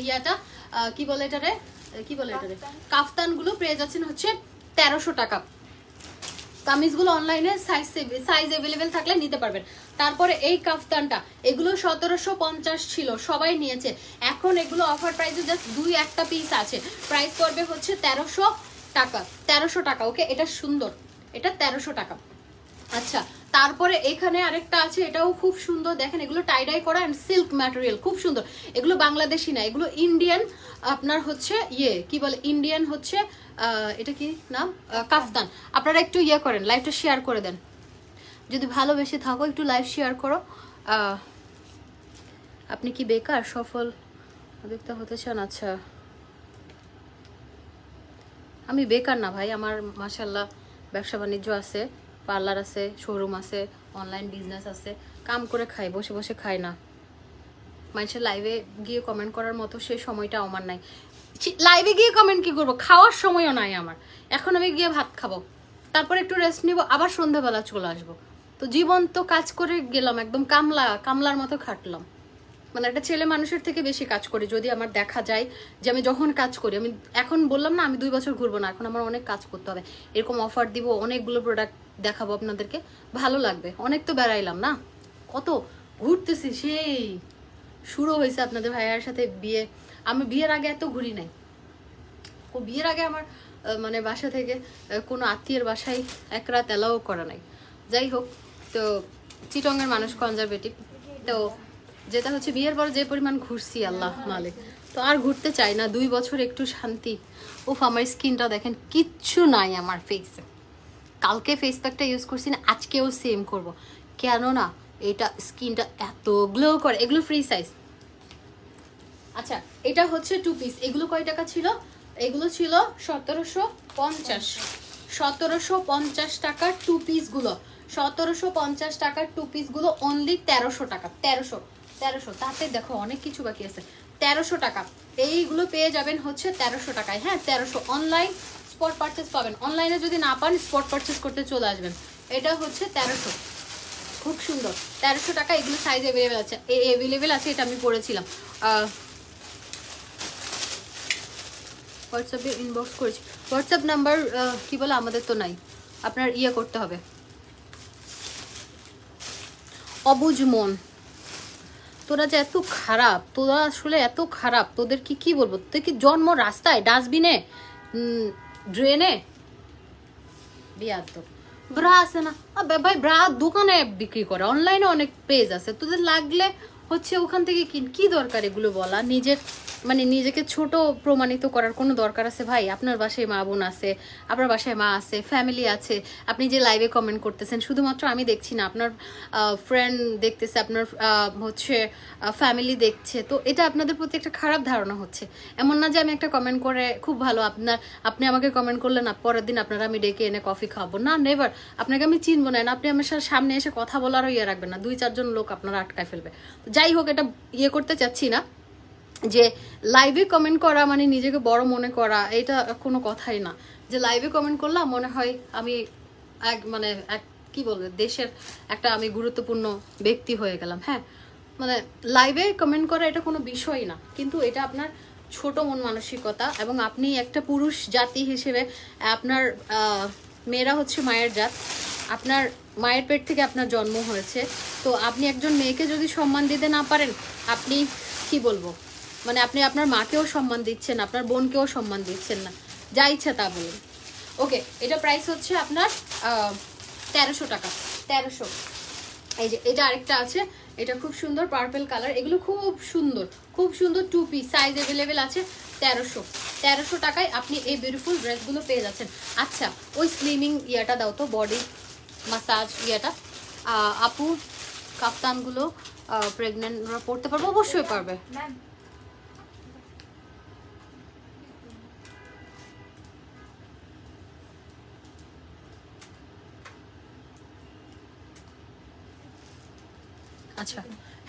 [SPEAKER 1] ইয়াটা কি বলে এটারে, কাফতানগুলো পেয়ে যাচ্ছেন হচ্ছে 1300 টাকা। কামিজগুলো অনলাইনে সাইজ অ্যাভেলেবেল থাকলে নিতে পারবেন। তারপরে এই কাফতানটা, এগুলো 1750 ছিল, সবাই নিয়েছে, এখন এগুলো অফার প্রাইসে জাস্ট 2-1 পিস আছে, প্রাইস পড়বে হচ্ছে 1300 টাকা, 1300 টাকা। ওকে এটা সুন্দর, এটা 1300 টাকা। আচ্ছা তারপরে এখানে আরেকটা আছে, এটাও খুব সুন্দর, দেখেন এগুলো টাইডাই করা এন্ড সিল্ক ম্যাটেরিয়াল, খুব সুন্দর। এগুলো বাংলাদেশি না, এগুলো ইন্ডিয়ান, আপনার হচ্ছে কি বলে ইন্ডিয়ান হচ্ছে এটা কি নাম, কাফতান। আপনারা একটু করেন, লাইভটা শেয়ার করে দেন, যদি ভালোবেসে থাকো একটু লাইভ শেয়ার করো। আপনি কি বেকার, সফল দেখতে হতে চান? আচ্ছা, আমি বেকার না ভাই, আমার মাশাল্লাহ ব্যবসা বাণিজ্য আছে, পার্লার আছে, শোরুম আছে, অনলাইন বিজনেস আছে, কাম করে খাই, বসে বসে খাই না। মানুষের লাইভে গিয়ে কমেন্ট করার মতো সেই সময়টা আমার নাই। লাইভে গিয়ে কমেন্ট কি করবো, খাওয়ার সময়ও নাই আমার। এখন আমি গিয়ে ভাত খাবো, তারপর একটু রেস্ট নিব, আবার সন্ধ্যাবেলা চলে আসবো। তো জীবন তো কাজ করে গেলাম, একদম কামলার মতো খাটলাম। মানে একটা ছেলে মানুষের থেকে বেশি কাজ করি, যদি আমার দেখা যায় যে আমি যখন কাজ করি, আমি এখন বললাম না আমি 2 বছর ঘুরবো না, এখন আমার অনেক কাজ করতে হবে। এরকম অফার দিব, অনেকগুলো প্রোডাক্ট দেখাবো আপনাদেরকে, ভালো লাগবে। অনেক তো বেড়াইলাম না, কত ঘুরতেছি, সেই শুরু হয়েছে আপনাদের ভাইয়ার সাথে বিয়ে। আমি বিয়ের আগে এত ঘুরি নাই। বিয়ের আগে আমার মানে বাসা থেকে কোনো আত্মীয়ের বাসায় এক রাত এলাও করা নাই। যাই হোক, তো চিটংয়ের মানুষ কনজারভেটিভ, তো যেটা হচ্ছে বিয়ের পর যে পরিমাণ ঘুরছি আল্লাহ মালিক, তো আর ঘুরতে চাই না। 2 বছর একটু শান্তি। উফ, আমার স্কিনটা দেখেন, কিচ্ছু নাই আমার ফেসে। কালকে ফেস প্যাকটা ইউজ করছি না, আজকেও সেম করব, কেননা এটা স্কিনটা এত গ্লো করে। এগুলো ফ্রি সাইজ। আচ্ছা, এটা হচ্ছে 2 পিস। এগুলো কয় টাকা ছিল? এগুলো ছিল 1750। 1750 টাকার 2 পিসগুলো, 1750 টাকার 2 পিসগুলো অনলি 1300 টাকা। 1300 তাতে দেখো অনেক কিছু বাকি আছে। 1300 টাকা এইগুলো পেয়ে যাবেন হচ্ছে 1300 টাকায়। হ্যাঁ, 1300। অনলাইন স্পট পারচেস পাবেন, অনলাইনে যদি না পান স্পট পারচেস করতে চলে আসবেন। এটা হচ্ছে 1300, খুব সুন্দর। 1300 টাকা। এগুলো সাইজ অ্যাভেলেবেল আছে, এটা আমি পরেছিলাম। হোয়াটসঅ্যাপে ইনবক্স করেছি। হোয়াটসঅ্যাপ নাম্বার কি বলে আমাদের তো নাই, আপনার ইয়ে করতে হবে। অবুঝ মন, তোরা যে এত খারাপ, তোরা আসলে এত খারাপ, তোদের কি বলবো। তোদের কি জন্ম রাস্তায়, ডাস্টবিনে, ড্রেনে? বিয়াদ তো ব্রা আছে না ভাই, ব্রা দোকানে বিক্রি করে, অনলাইনে অনেক পেজ আছে, তোদের লাগলে হচ্ছে ওখান থেকে কিন। কি দরকার এগুলো বলা, নিজের মানে নিজেকে ছোট প্রমাণিত করার কোনো দরকার আছে ভাই? আপনার বাসায় মা বোন আছে, আপনার বাসায় মা আছে, ফ্যামিলি আছে। আপনি যে লাইভে কমেন্ট করতেছেন, শুধুমাত্র আমি দেখছি না, আপনার ফ্রেন্ড দেখতেছে, আপনার হচ্ছে ফ্যামিলি দেখছে। তো এটা আপনাদের প্রতি একটা খারাপ ধারণা হচ্ছে। এমন না যে আমি একটা কমেন্ট করে খুব ভালো, আপনি আমাকে কমেন্ট করলেন, পরের দিন আপনারা আমি ডেকে এনে কফি খাবো না, নেভার। আপনাকে আমি চিনবো না, আপনি আমার সামনে এসে কথা বলারও ইয়ে রাখবেন না, 2-4 জন লোক আপনারা আটকায় ফেলবে। যাই হোক, এটা ইয়ে করতে চাচ্ছি না যে লাইভে কমেন্ট করা মানে নিজেকে বড় মনে করা, এটা কোনো কথাই না। যে লাইভে কমেন্ট করলাম মনে হয় আমি কি বলবো, দেশের একটা আমি গুরুত্বপূর্ণ ব্যক্তি হয়ে গেলাম। হ্যাঁ, মানে লাইভে কমেন্ট করা এটা কোনো বিষয় না, কিন্তু এটা আপনার ছোট মন মানসিকতা। এবং আপনি একটা পুরুষ জাতি হিসেবে, আপনার মেয়েরা হচ্ছে মায়ের জাত, আপনার মায়ের পেট থেকে আপনার জন্ম হয়েছে। তো আপনি একজন মেয়েকে যদি সম্মান দিতে না পারেন, আপনি কি বলবো, মানে আপনি আপনার মাকেও সম্মান দিচ্ছেন, আপনার বোনকেও সম্মান দিচ্ছেন না, যা ইচ্ছা তা বলুন। ওকে, এটা প্রাইস হচ্ছে আপনার 1300 টাকা। 1300। এই যে এটা আরেকটা আছে, এটা খুব সুন্দর পার্পল কালার। এগুলো খুব সুন্দর, খুব সুন্দর 2 পিস, সাইজ অ্যাভেলেবেল আছে। 1300 টাকায় আপনি এই বিউটিফুল ড্রেসগুলো পেয়ে যাচ্ছেন। আচ্ছা, ওই স্লিমিং ইয়াটা দাও তো, বডি মাসাজ ইয়াটা। আপু, কাপ্তানগুলো প্রেগনেন্টরা পড়তে পারবে? অবশ্যই পারবে। আচ্ছা,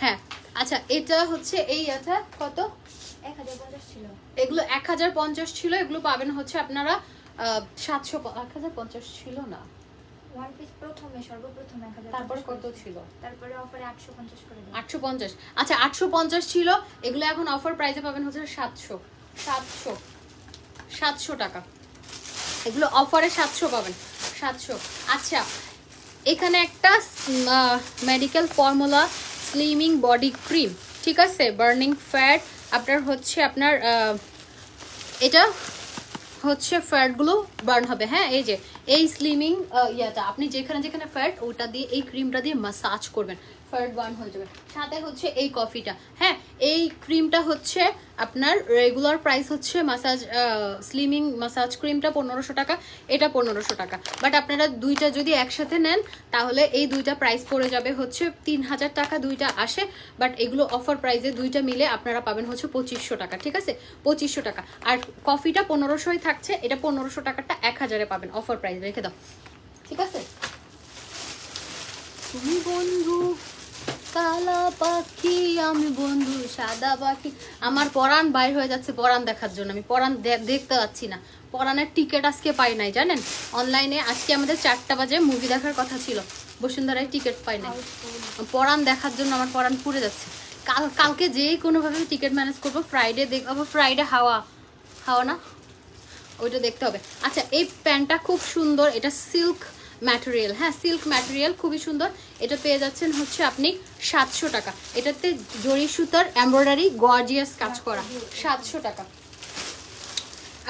[SPEAKER 1] হ্যাঁ, আচ্ছা, এটা হচ্ছে এই এটা কত?
[SPEAKER 2] 1050 ছিল।
[SPEAKER 1] এগুলো 1050 ছিল। এগুলো পাবেন হচ্ছে আপনারা 700। 1050 ছিল না,
[SPEAKER 2] ওয়ান পিস প্রথমে সর্বপ্রথম 1000,
[SPEAKER 1] তারপরে কত ছিল?
[SPEAKER 2] তারপরে অফারে 850 করে দেন।
[SPEAKER 1] 850। আচ্ছা, 850 ছিল। এগুলো এখন অফার প্রাইসে পাবেন হচ্ছে 700 টাকা। এগুলো অফারে 700 পাবেন, 700। আচ্ছা, এখানে একটা medical formula slimming body cream, ঠিক আছে, বার্নিং ফ্যাট আপনার হচ্ছে আপনার এটা হচ্ছে ফ্যাটগুলো বার্ন হবে। হ্যাঁ, এই যে এই স্লিমিং ইয়াটা আপনি যেখানে যেখানে ফ্যাট, ওটা দিয়ে এই ক্রিমটা দিয়ে মাসাজ করবেন, ফার্স্ট ওয়ান হয়ে যাবে। সাথে হচ্ছে এই কফিটা, হ্যাঁ এই ক্রিমটা হচ্ছে আপনার রেগুলার প্রাইস হচ্ছে মাসাজ স্লিমিং মাসাজ ক্রিমটা 1500 টাকা, এটা 1500 টাকা। বাট আপনারা দুইটা যদি একসাথে নেন তাহলে এই দুইটা প্রাইস পড়ে যাবে হচ্ছে 3000 টাকা, দুইটা আসে। বাট এগুলো অফার প্রাইসে দুইটা মিলে আপনারা পাবেন হচ্ছে 2500 টাকা, ঠিক আছে 2500 টাকা। আর কফিটা 1500ই থাকছে, এটা 1500 টাকাটা 1000-এ পাবেন অফার প্রাইস, রেখে দাও ঠিক আছে। তুমি বন্ধু কালা পাখি, আমি বন্ধু সাদা পাখি। আমার পরাণ বাইর হয়ে যাচ্ছে পরাণ দেখার জন্য, আমি পরাণ দেখতে পাচ্ছি না। পরাণের টিকিট আজকে পাই নাই জানেন, অনলাইনে আজকে আমাদের 4টা বাজে মুভি দেখার কথা ছিল, বসুন্ধরায় টিকিট পাই নাই। পরাণ দেখার জন্য আমার পরাণ পুড়ে যাচ্ছে। কালকে যেই কোনোভাবে টিকিট ম্যানেজ করবো, ফ্রাইডে দেখবো, ফ্রাইডে হাওয়া না ওইটা দেখতে হবে। আচ্ছা এই প্যান্টটা খুব সুন্দর, এটা সিল্ক ম্যাটেরিয়াল, হ্যাঁ সিল্ক ম্যাটেরিয়াল খুবই সুন্দর। এটা পেয়ে যাচ্ছেন হচ্ছে আপনি 700 টাকা। এটাতে জরি সুতার এমব্রয়ডারি গর্জিয়াস কাজ করা, 700 টাকা।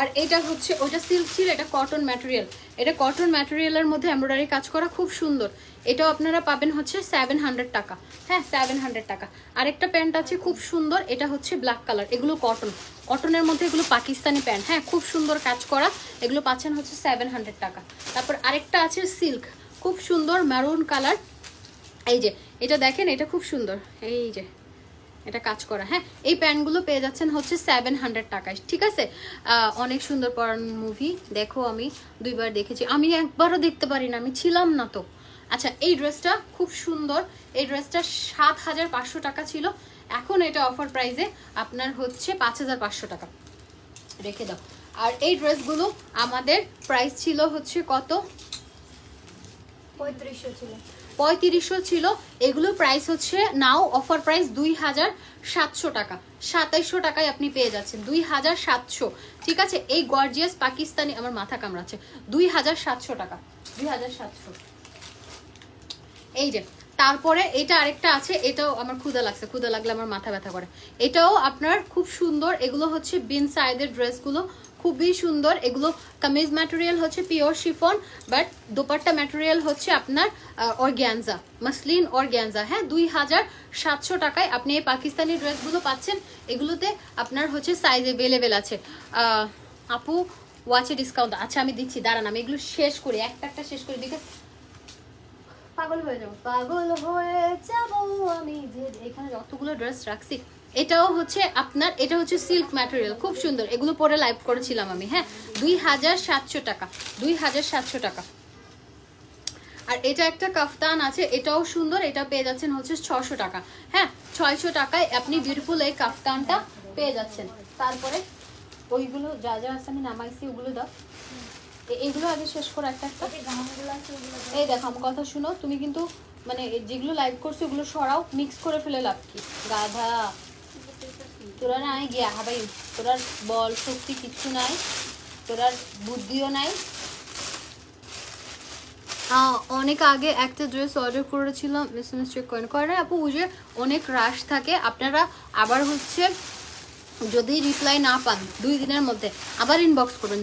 [SPEAKER 1] আর এটা হচ্ছে ওটা সিল্ক ছিল, এটা কটন ম্যাটেরিয়াল, এটা কটন ম্যাটেরিয়ালের মধ্যে এমব্রয়ডারি কাজ করা, খুব সুন্দর। এটাও আপনারা পাবেন হচ্ছে 700 টাকা, হ্যাঁ 700 টাকা। আরেকটা প্যান্ট আছে খুব সুন্দর, এটা হচ্ছে ব্ল্যাক কালার, এগুলো কটনের মধ্যে, এগুলো পাকিস্তানি প্যান্ট, হ্যাঁ খুব সুন্দর কাজ করা, এগুলো পাচ্ছেন হচ্ছে 700 টাকা। তারপর আরেকটা আছে সিল্ক, খুব সুন্দর ম্যারুন কালার, এই যে এটা দেখেন, এটা খুব সুন্দর, এই যে এটা কাজ করা, হ্যাঁ এই প্যান্টগুলো পেয়ে যাচ্ছেন হচ্ছে 700 টাকায়, ঠিক আছে। অনেক সুন্দর পরান মুভি, দেখো আমি 2বার দেখেছি, আমি একবারও দেখতে পারি না, আমি ছিলাম না তো। আচ্ছা এই ড্রেসটা খুব সুন্দর, এই ড্রেসটা 7500 টাকা ছিল, এখন এটা অফার প্রাইসে আপনার হচ্ছে 5500 টাকা, রেখে দাও। আর এই ড্রেসগুলো আমাদের প্রাইস ছিল হচ্ছে কত,
[SPEAKER 2] 3500 ছিল,
[SPEAKER 1] 3500 ছিল, এগুলো প্রাইস হচ্ছে নাও অফার প্রাইস 2700 টাকা, 2700 টাকায় আপনি পেয়ে যাচ্ছেন 2700, ঠিক আছে। এই গর্জিয়াস পাকিস্তানি, আমার মাথা কামড়াচ্ছে, 2700 টাকা, 2700। এই যে তারপরে এটা আরেকটা আছে, এটাও আমার ক্ষুধা লাগছে, ক্ষুধা লাগলে আমার মাথা ব্যথা করে, এটাও আপনার খুব সুন্দর। এগুলো হচ্ছে বিন সাইডের ড্রেসগুলো খুবই সুন্দর, এগুলো কামিজ ম্যাটেরিয়াল হচ্ছে pure chiffon, but dupatta material হচ্ছে আপনার অর্গ্যানজা, মাসলিন অর্গ্যানজা, হ্যাঁ 2700 টাকায় আপনি এই পাকিস্তানি ড্রেসগুলো পাচ্ছেন। এগুলোতে আপনার হচ্ছে সাইজ অ্যাভেলেবেল আছে। আপু ওয়াচে ডিসকাউন্ট, আচ্ছা আমি দিচ্ছি, দাঁড়ান আমি এগুলো শেষ করি, একটা শেষ করি, বিকজ পাগল হয়ে যাবো আমি, যে এখানে যতগুলো ড্রেস রাখছি। এটাও হচ্ছে আপনার, এটা হচ্ছে সিল্ক ম্যাটেরিয়াল, খুব সুন্দর, এগুলো পরে লাইভ করেছিলাম আমি, হ্যাঁ 2700 টাকা, 2700 টাকা। আর এটা একটা কাফতান আছে, এটাও সুন্দর, এটা পেয়ে যাচ্ছেন হচ্ছে 600 টাকা, হ্যাঁ 600 টাকায় আপনি বিউটিফুল এই কাফতানটা পেয়ে যাচ্ছেন। তারপরে ওইগুলো যা যা আছে আমি নামাইছি ওগুলো দাও, এইগুলো আগে শেষ করো একটা একটা। এই দেখো আমার কথা শুনো, তুমি কিন্তু মানে যেগুলো লাইভ করছো ওগুলো সরাও, মিক্স করে ফেলে লাভ কি, গাধা তোরা নাই গিয়া হাবাই, তোরার বল শক্তি কিচ্ছু নাই, তোরার বুদ্ধিও নাই। অনেক আগে একটা ড্রেস অর্ডার করেছিলাম, এসএমএস চেক করেন আপু, ওই যে অনেক রাশ থাকে, আপনারা আবার হচ্ছে যদি রিপ্লাই না পান 2 দিনের মধ্যে আবার ইনবক্স করবেন,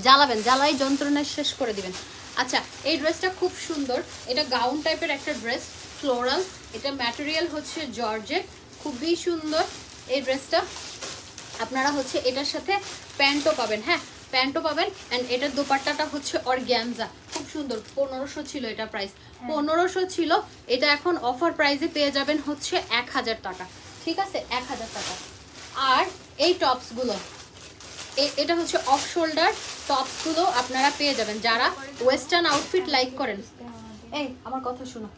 [SPEAKER 1] জ্বালাই যন্ত্রণায় শেষ করে দিবেন। আচ্ছা এই ড্রেসটা খুব সুন্দর, এটা গাউন টাইপের একটা ড্রেস, ফ্লোরাল, এটা ম্যাটেরিয়াল হচ্ছে জর্জেট, খুবই সুন্দর এই ড্রেসটা। আপনারা হচ্ছে এটার সাথে প্যান্টও পাবেন, হ্যাঁ প্যান্টও পাবেন, অ্যান্ড এটার দোপাট্টাটা হচ্ছে অর্গ্যানজা, খুব সুন্দর। 1500 ছিল এটা প্রাইস, 1500 ছিল, এটা এখন অফার প্রাইসে পেয়ে যাবেন হচ্ছে 1000 টাকা, ঠিক আছে 1000 টাকা। আর এই টপসগুলো, এটা হচ্ছে অফ শোল্ডার টপসগুলো আপনারা পেয়ে যাবেন যারা ওয়েস্টার্ন আউটফিট লাইক করেন। এই আমার কথা শোনো,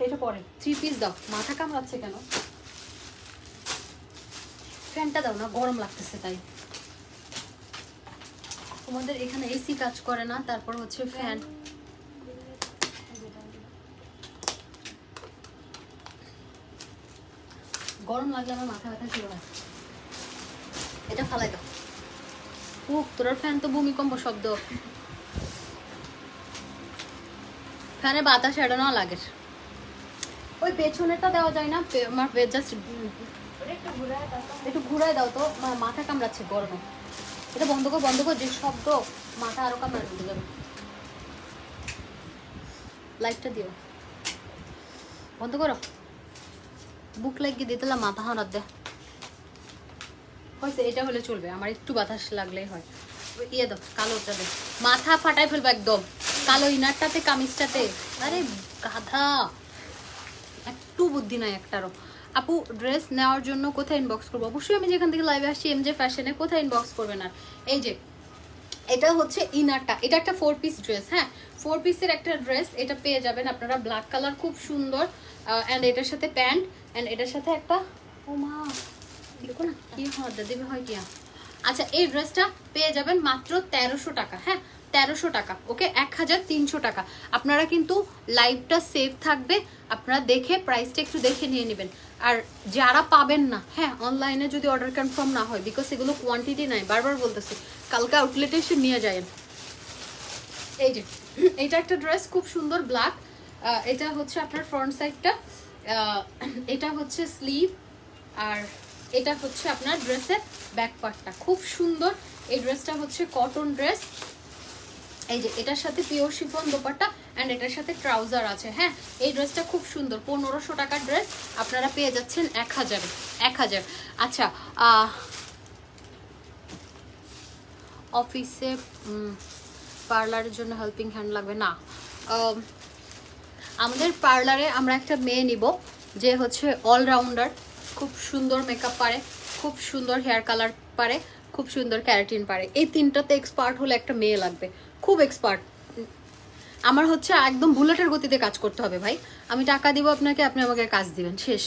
[SPEAKER 1] এটা পরে 3 পিস দাও, মাথা কামড়াচ্ছে কেন, ফ্যানটা দাও না, গরম লাগতেছে তাই। তোমাদের এখানে এসি কাজ করে না, তারপর হচ্ছে ফ্যান, গরম লাগলে আমার মাথা ব্যথা ছিল না। এটা ফালাই দাও, তোর ফ্যান তো ভূমিকম্প শব্দ, ফ্যানে বাতাস এড়ানো লাগে। ওই পেছনেরটা দেওয়া যায় না, আমার জাস্ট একটু ঘুরাই দাও তো, মাথা কামড়াচ্ছে গরমে। এটা বন্ধ কর, যে শব্দ মাথা আরো কামড়াতে যাবে। লাইটটা দিও, বন্ধ করো, বুক লাগিয়ে দিয়ে তাহলে মাথা হারাত দে হয়েছে। এটা হলে চলবে, আমার একটু বাতাস লাগলেই হয়। ইয়ে দাও, কালোটা দে, মাথা ফাটাই ফেলবো একদম কালো ইনারটাতে কামিজটাতে। আরে গাধা, একটু বুদ্ধি নাই একটারও। আপু ড্রেস নেওয়ার জন্য কোথায় ইনবক্স করবো? অবশ্যই আমি যেখান থেকে লাইভে আসছি এমজে ফ্যাশনে, কোথায় ইনবক্স করবেন? আর এই যে এটা হচ্ছে ইনারটা, এটা একটা 4 পিস ড্রেস। হ্যাঁ, 4 পিসের একটা ড্রেস, এটা পেয়ে যাবেন আপনারা ব্ল্যাক কালার, খুব সুন্দর। অ্যান্ড এটার সাথে প্যান্ট, অ্যান্ড এটার সাথে একটা, ও মা দেখো না কি হয় দেবে হয় কিয়া। আচ্ছা, এই ড্রেসটা পেয়ে যাবেন মাত্র 1300 টাকা। হ্যাঁ, 1300 টাকা, ওকে, 1300 টাকা। আপনারা কিন্তু লাইভটা সেভ থাকবে, আপনারা দেখে প্রাইসটা একটু দেখে নিয়ে নেবেন। আর যারা পাবেন না, হ্যাঁ, অনলাইনে যদি অর্ডার কনফার্ম না হয়, বিকজ এগুলো কোয়ান্টিটি নাই, বারবার বলতেছি, কালকে আউটলেটে এসে নিয়ে যায়। এই যে এটা একটা ড্রেস, খুব সুন্দর ব্ল্যাক। এটা হচ্ছে আপনার ফ্রন্ট সাইডটা, এটা হচ্ছে স্লিভ, আর এটা হচ্ছে আপনার ড্রেসের ব্যাক পার্টটা, খুব সুন্দর। এই ড্রেসটা হচ্ছে কটন ড্রেস। এই যে এটার সাথে পিওর শিফন দোপাট্টা, অ্যান্ড এটার সাথে ট্রাউজার আছে। হ্যাঁ, এই ড্রেসটা খুব সুন্দর, 1500 টাকার ড্রেস আপনারা পেয়ে যাচ্ছেন 1000। আচ্ছা, অফিসে পার্লারের জন্য হেল্পিং হ্যান্ড লাগবে না? আমাদের পার্লারে আমরা একটা মেয়ে নিব যে হচ্ছে অলরাউন্ডার, খুব সুন্দর মেকআপ পারে, খুব সুন্দর হেয়ার কালার পারে, খুব সুন্দর ক্যারাটিন পারে। এই তিনটাতে এক্সপার্ট হলে একটা মেয়ে লাগবে, খুব এক্সপার্ট। আমার হচ্ছে একদম বুলেটের গতিতে কাজ করতে হবে ভাই। আমি টাকা দিব আপনাকে, আপনি আমাকে কাজ দিবেন, শেষ।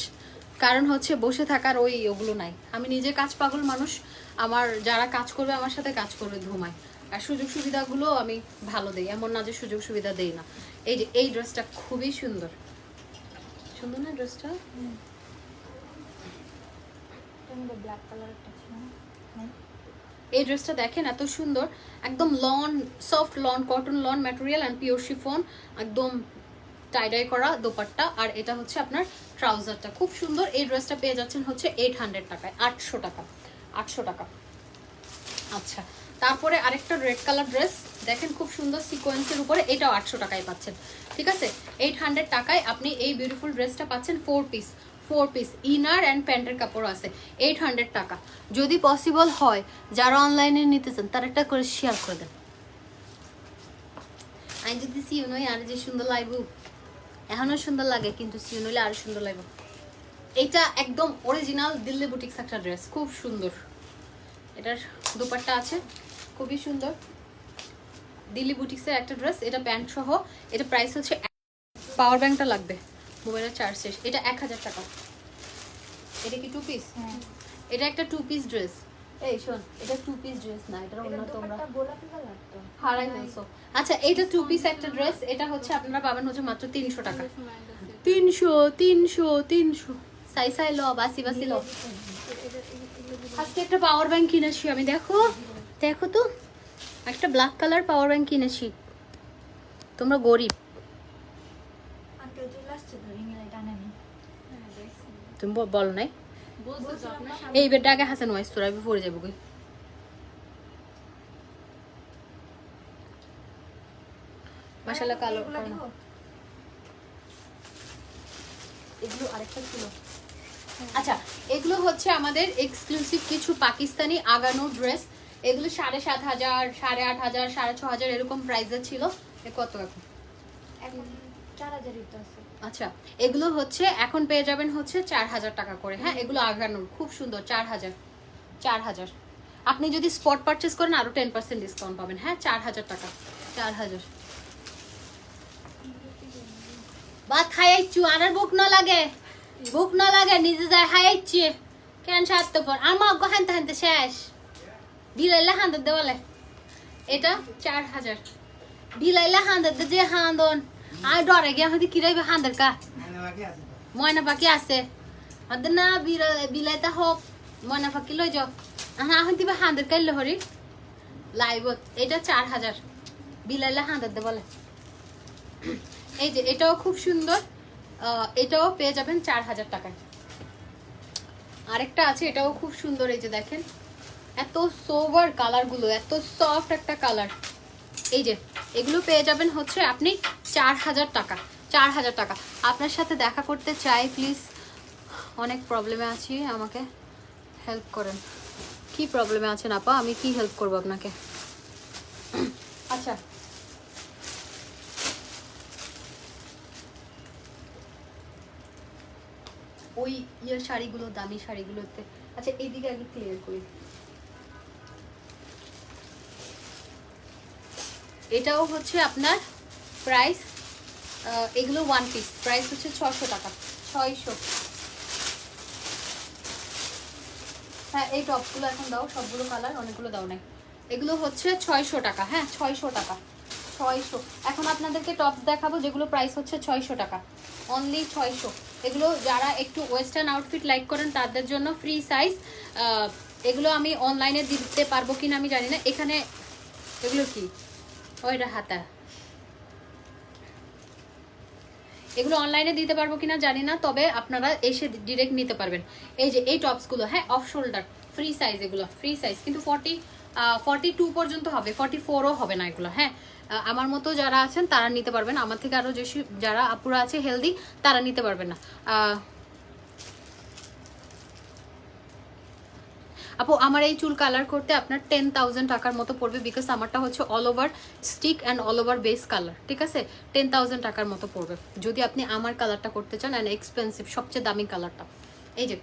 [SPEAKER 1] কারণ হচ্ছে বসে থাকার ওগুলো নাই। আমি নিজে কাজ পাগল মানুষ, আমার যারা কাজ করবে আমার সাথে কাজ করবে ধুমায়। আর সুযোগ সুবিধাগুলো আমি ভালো দেই, এমন না যে সুযোগ সুবিধা দেই না। এই যে এই ড্রেসটা খুবই সুন্দর, সুন্দর না ড্রেসটা?
[SPEAKER 2] ব্ল্যাক কালারটা ছিল না?
[SPEAKER 1] এই ড্রেসটা দেখেন এত সুন্দর, একদম lawn, soft lawn, cotton lawn material and pure chiffon, একদম টাইডাই করা দোপাট্টা। আর এটা হচ্ছে আপনার ট্রাউজারটা, খুব সুন্দর। এই ড্রেসটা পেয়ে যাচ্ছেন হচ্ছে 800 টাকায়, 800 টাকা, 800 টাকা। আচ্ছা, তারপরে আরেকটা রেড কালার ড্রেস দেখেন, খুব সুন্দর সিকোয়েন্সের উপরে, এটাও 800 টাকায় পাচ্ছেন। ঠিক আছে, 800 টাকায় আপনি এই বিউটিফুল ড্রেসটা পাচ্ছেন। 4 পিস ইনার অ্যান্ড প্যান্টের কাপড় আছে, 800 টাকা। যদি পসিবল হয় যারা অনলাইনে নিতে চান তার একটা করে শেয়ার করে দেন। আমি যদি সিউন হই আর যে সুন্দর লাগবে, এখনো সুন্দর লাগে, কিন্তু সিউন হইলে আরো সুন্দর লাগবে। এটা একদম অরিজিনাল দিল্লি বুটিক্স একটা ড্রেস, খুব সুন্দর। এটার দোপাট্টা আছে, খুবই সুন্দর, দিল্লি বুটিক্সের একটা ড্রেস। এটা প্যান্ট সহ, এটা প্রাইস হচ্ছে, পাওয়ার ব্যাংকটা লাগবে, মোবাইলের চার্জ শেষ। এটা 1000 টাকা। এটা কি 2 পিস? এটা একটা 2 পিস ড্রেস। এই শোন, এটা 2 পিস ড্রেস না, এটা অন্য তোমরা
[SPEAKER 2] গোলাপি কালার তো
[SPEAKER 1] হারাই ফেলছো। আচ্ছা, এটা 2 পিস একটা ড্রেস, এটা হচ্ছে আপনারা পাবেন হচ্ছে মাত্র 300 টাকা। 300 সাই লো, বাসি লো। আজকে একটা পাওয়ার ব্যাংক কিনেছি আমি, দেখো দেখো তো, একটা ব্ল্যাক কালার পাওয়ার ব্যাংক কিনেছি। তোমরা গরিব, তুমি বলো নাই এই বেডটা আগে হাসান ওয়াইস তোরা পড়ে যাবো। মাশাআল্লাহ, কালো এগুলো আরেকটা ছিল। আচ্ছা, এগুলো হচ্ছে আমাদের এক্সক্লুসিভ কিছু পাকিস্তানি আগানো ড্রেস। এগুলো 7500, 8500, 6500 এরকম প্রাইসে ছিল। কত এখন?
[SPEAKER 2] এখন 4000 আছে।
[SPEAKER 1] আচ্ছা, এগুলো হচ্ছে এখন পেয়ে যাবেন হচ্ছে 4000 টাকা করে। হ্যাঁ, এগুলো আগানোর, খুব সুন্দর, 4000। আপনি যদি স্পট পারচেজ করেন আরো 10% ডিসকাউন্ট পাবেন। হ্যাঁ, 4000 টাকা, 4000। ভাত খাইয়াইছু, আর বুক না লাগে, বুক না লাগে, নিজে যায় খাইয়াইছি কেন স্বার্থপর। আমার হানতে হানতে শেষ, বিলাইলে হাঁদতে দেওয়ালে। এটা 4000, বিলাইলে হাঁদতে যে হাঁদন, আর ডরে গিয়া হয়তো কিরাইবে হাঁদের কা ময়না পাখি আছে হাঁদের না, বিলাইতে হোক ময়না পাখি লই যাও, না হইতে হাঁদের কাইলে হরি লাইবত। এটা 4000, বিলাইলে হাঁদতে বলে। এই যে এটাও খুব সুন্দর, এটাও পেয়ে যাবেন 4000 টাকায়। আরেকটা আছে, এটাও খুব সুন্দর। এই যে দেখেন, এত সোভার কালার গুলো, এত সফট একটা কালার। এই যে এগুলো পেয়ে যাবেন হচ্ছে আপনি 4000 টাকা। 4000 টাকা। আপনার সাথে দেখা করতে চাই, প্লিজ। অনেক প্রবলেমে আছি, আমাকে হেল্প করেন। কি প্রবলেমে আছেন আপা? আমি কি হেল্প করবো আপনাকে? আচ্ছা, ওই ইয়ের শাড়িগুলো, দামি শাড়িগুলোতে। আচ্ছা, এইদিকে আগে ক্লিয়ার করি। এটাও হচ্ছে আপনার প্রাইস, এগুলো ওয়ান পিস প্রাইস হচ্ছে 600 টাকা। 600। হ্যাঁ, এই টপগুলো এখন দাও, সবগুলো কালার, অনেকগুলো দাও নাই। এগুলো হচ্ছে 600 টাকা। হ্যাঁ, 600 টাকা। 600। এখন আপনাদেরকে টপ দেখাবো যেগুলো প্রাইস হচ্ছে 600 টাকা, অনলি 600। এগুলো যারা একটু ওয়েস্টার্ন আউটফিট লাইক করেন তাদের জন্য ফ্রি সাইজ। এগুলো আমি অনলাইনে দিতে পারবো কিনা আমি জানি না। এখানে এগুলো কি, ওইটা হাতা, এগুলো অনলাইনে দিতে পারবো কিনা জানি না, তবে আপনারা এসে ডিরেক্ট নিতে পারবেন। এই যে এই টপসগুলো, হ্যাঁ, অফ শোল্ডার, ফ্রি সাইজ, এগুলো ফ্রি সাইজ, কিন্তু 42 পর্যন্ত হবে, 44ও হবে না এগুলো। হ্যাঁ, আমার মতো যারা আছেন তারা নিতে পারবেন, আমার থেকে আরও যেসব যারা আপুরা আছে হেলদি তারা নিতে পারবেন না। আপু, আমার এই চুল কালার করতে আপনার 10,000 টাকার মতো পড়বে, বিকজ আমারটা হচ্ছে all over stick and all over base colour, ঠিক আছে? 10,000 টাকার মতো পড়বে যদি আপনি আমার কালারটা করতে চান, অ্যান্ড এক্সপেন্সিভ, সবচেয়ে দামি কালারটা। এই যে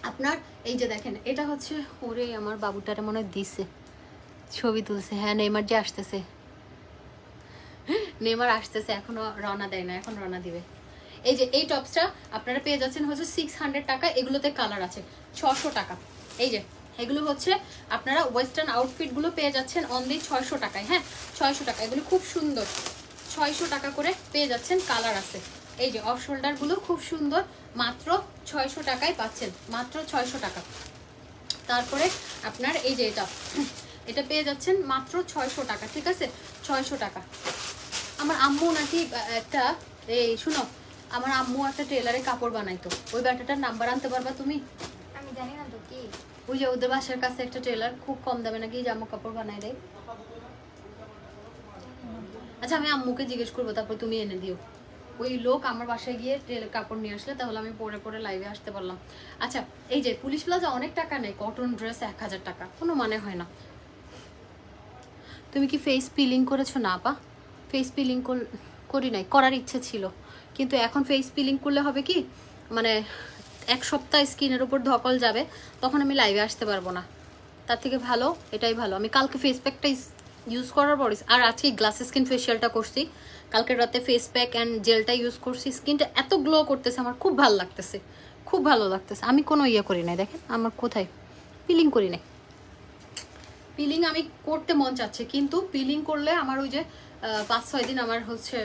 [SPEAKER 1] আপনার, এই যে দেখেন, এটা হচ্ছে, ওরে আমার বাবুটারে মনে হয় দিছে, ছবি তুলছে। হ্যাঁ, নেইমার যে আসতেছে, নেইমার আসতেছে, এখনো রওনা দেয় না, এখন রওনা দিবে। এই যে এই টপসটা আপনারা পেয়ে যাচ্ছেন হচ্ছে 600 টাকা। এগুলোতে কালার আছে 600 টাকা। এই যে এগুলো হচ্ছে আপনারা ওয়েস্টার্ন আউটফিটগুলো পেয়ে যাচ্ছেন অনলি 600 টাকায়। হ্যাঁ, 600 টাকা। এগুলো খুব সুন্দর, 600 টাকা করে পেয়ে যাচ্ছেন, কালার আছে। এই যে অফ শোল্ডারগুলো খুব সুন্দর, মাত্র 600 টাকায় পাচ্ছেন, মাত্র 600 টাকা। তারপরে আপনার এই যে এটা পেয়ে যাচ্ছেন মাত্র 600 টাকা, ঠিক আছে? 600 টাকা। আমার আম্মু নাকি একটা, এই শুনো, আমার আম্মু একটা টেলারে কাপড় বানাইতো, ওই ব্যাটাটার নাম্বার আনতে পারবা তুমি?
[SPEAKER 2] আমি জানি না তো কি।
[SPEAKER 1] ওই যে ওদের বাসার কাছে একটা টেলার, খুব কম দামে নাকি জামা কাপড় বানাই দেয়। আচ্ছা, আমি আম্মুকে জিজ্ঞেস করবো, তারপর তুমি এনে দিও। ওই লোক আমার বাসায় গিয়ে কাপড় নিয়ে আসলে তাহলে আমি পরে পরে লাইভে আসতে পারলাম। আচ্ছা, এই যে পুলিশ প্লাজা অনেক টাকা নেই, কটন ড্রেস 1000 টাকা, কোনো মানে হয় না। তুমি কি ফেস পিলিং করেছো? না আপা, ফেস পিলিং করি নাই, করার ইচ্ছে ছিল, কিন্তু এখন ফেস পিলিং করলে হবে কি, মানে এক সপ্তাহ স্কিনের উপর ধকল যাবে, তখন আমি লাইভে আসতে পারবো না। তার থেকে ভালো, এটাই ভালো। আমি কালকে ফেস প্যাকটা ইউজ করার পর, আর আজকে গ্লাস স্কিন ফেশিয়ালটা করছি, কালকে রাতে ফেস প্যাক অ্যান্ড জেলটা ইউজ করছি, স্কিনটা এত গ্লো করতেছে, আমার খুব ভালো লাগতেছে, খুব ভালো লাগতেছে। আমি কোনো ইয়ে করি নাই, দেখেন আমার কোথায় পিলিং করি নাই। পিলিং আমি করতে মন চাচ্ছে, কিন্তু পিলিং করলে আমার ওই যে 5-6 দিন আমার হচ্ছে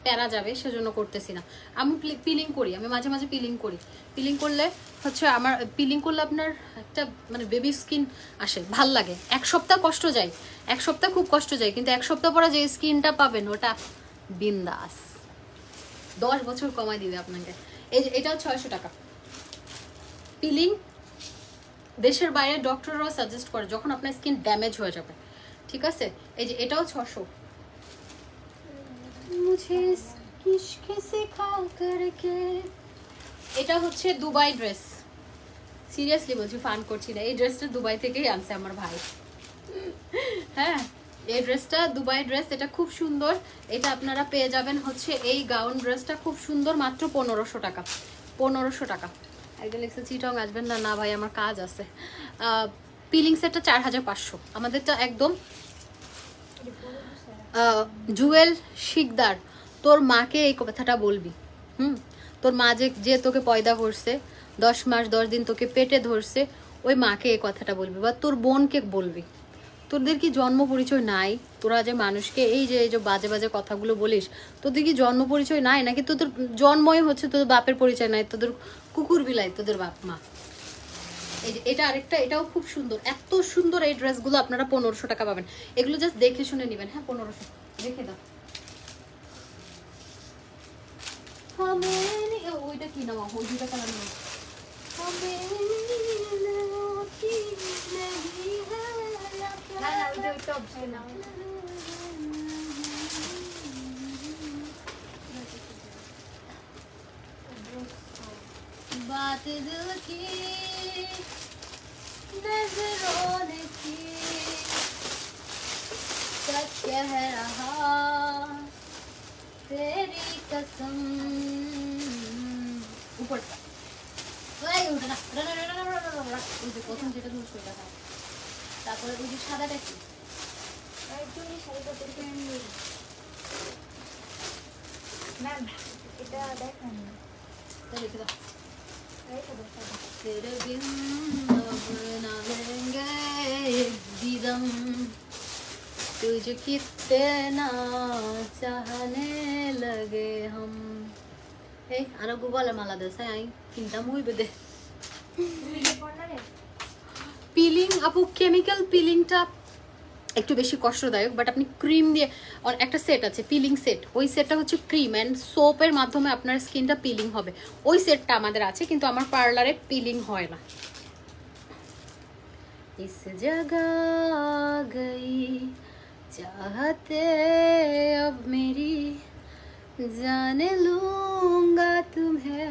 [SPEAKER 1] প্যারা যাবে, সেজন্য করতেছি না। আমি পিলিং করি, আমি মাঝে মাঝে পিলিং করি। পিলিং করলে হচ্ছে আমার, পিলিং করলে আপনার একটা মানে বেবি স্কিন আসে, ভাল লাগে। এক সপ্তাহ কষ্ট যায়, এক সপ্তাহ খুব কষ্ট যায়, কিন্তু এক সপ্তাহ পরে যে স্কিনটা পাবেন ওটা বিন্দাস, 10 বছর কমাই দিবে আপনাকে। এই যে এটাও 600 টাকা। পিলিং দেশের বাইরে ডক্টররাও সাজেস্ট করে যখন আপনার স্কিন ড্যামেজ হয়ে যাবে, ঠিক আছে? এই যে এটাও 600। এটা হচ্ছে দুবাই ড্রেস, সিরিয়াসলি বলছি, ফান করছি না। এই ড্রেসটা দুবাই থেকেই আনছে আমার ভাই। হ্যাঁ, এই ড্রেসটা দুবাই ড্রেস, এটা খুব সুন্দর। এটা আপনারা পেয়ে যাবেন হচ্ছে, এই গাউন ড্রেসটা খুব সুন্দর, মাত্র 1500 টাকা। 1500 টাকা। একদম লিখছে চিটং আসবেন না? না ভাই, আমার কাজ আছে। পিলিং সেটটা 4500। আমাদেরটা একদম জুয়েল শিকদার, তোর মাকে এই কথাটা বলবি। তোর মা যে তোকে পয়দা করছে, 10 মাস 10 দিন তোকে পেটে ধরছে, ওই মাকে এই কথাটা বলবি, বা তোর বোনকে বলবি। তোদের কি জন্ম পরিচয় নাই? তোরা যে মানুষকে এই যে বাজে বাজে কথাগুলো বলিস, তোদের কি জন্ম পরিচয় নাই নাকি? তোদের জন্মই হচ্ছে তোদের বাপের পরিচয় নাই, তোদের কুকুর বিলাই তোদের বাপ মা। এই যে এটা আরেকটা, এটাও খুব সুন্দর, এত সুন্দর এই ড্রেসগুলো আপনারা 1500 টাকা পাবেন। এগুলো জাস্ট দেখে শুনে নেবেন। হ্যাঁ, 1500 দেখে দাও। ওইটা কি নাম, ওই দুটা কালার নাম। बात दिल की नजरों ने की सच कह रहा तेरी कसम ऊपर ওই ওটা না ওই যে প্রথম যেটা তুমি সেটা খাও তারপরে ওই যে সাদাটা কি
[SPEAKER 2] একদমই শাড়িটা পরে নিয়ে ম্যাম এটা দেখেন
[SPEAKER 1] তাহলে দেখো
[SPEAKER 2] এই তো দেখেন
[SPEAKER 1] तेरे बिन अब ना लेंगे भी दम तुझे कितना चाहने लगे हम এই আরো গোপালের মালা দেশে আই কিনটা মুই বেদে পিলিং আপু কেমিক্যাল পিলিংটা একটু বেশি কষ্টদায়ক বাট আপনি ক্রিম দিয়ে একটা সেট আছে পিলিং সেট ওই সেটটা হচ্ছে ক্রিম অ্যান্ড সোপের মাধ্যমে আপনার স্কিনটা পিলিং হবে ওই সেটটা আমাদের আছে কিন্তু আমার পার্লারে পিলিং হয় না इस जगह गई चाहते अब मेरी जाने लूंगा तुम्हें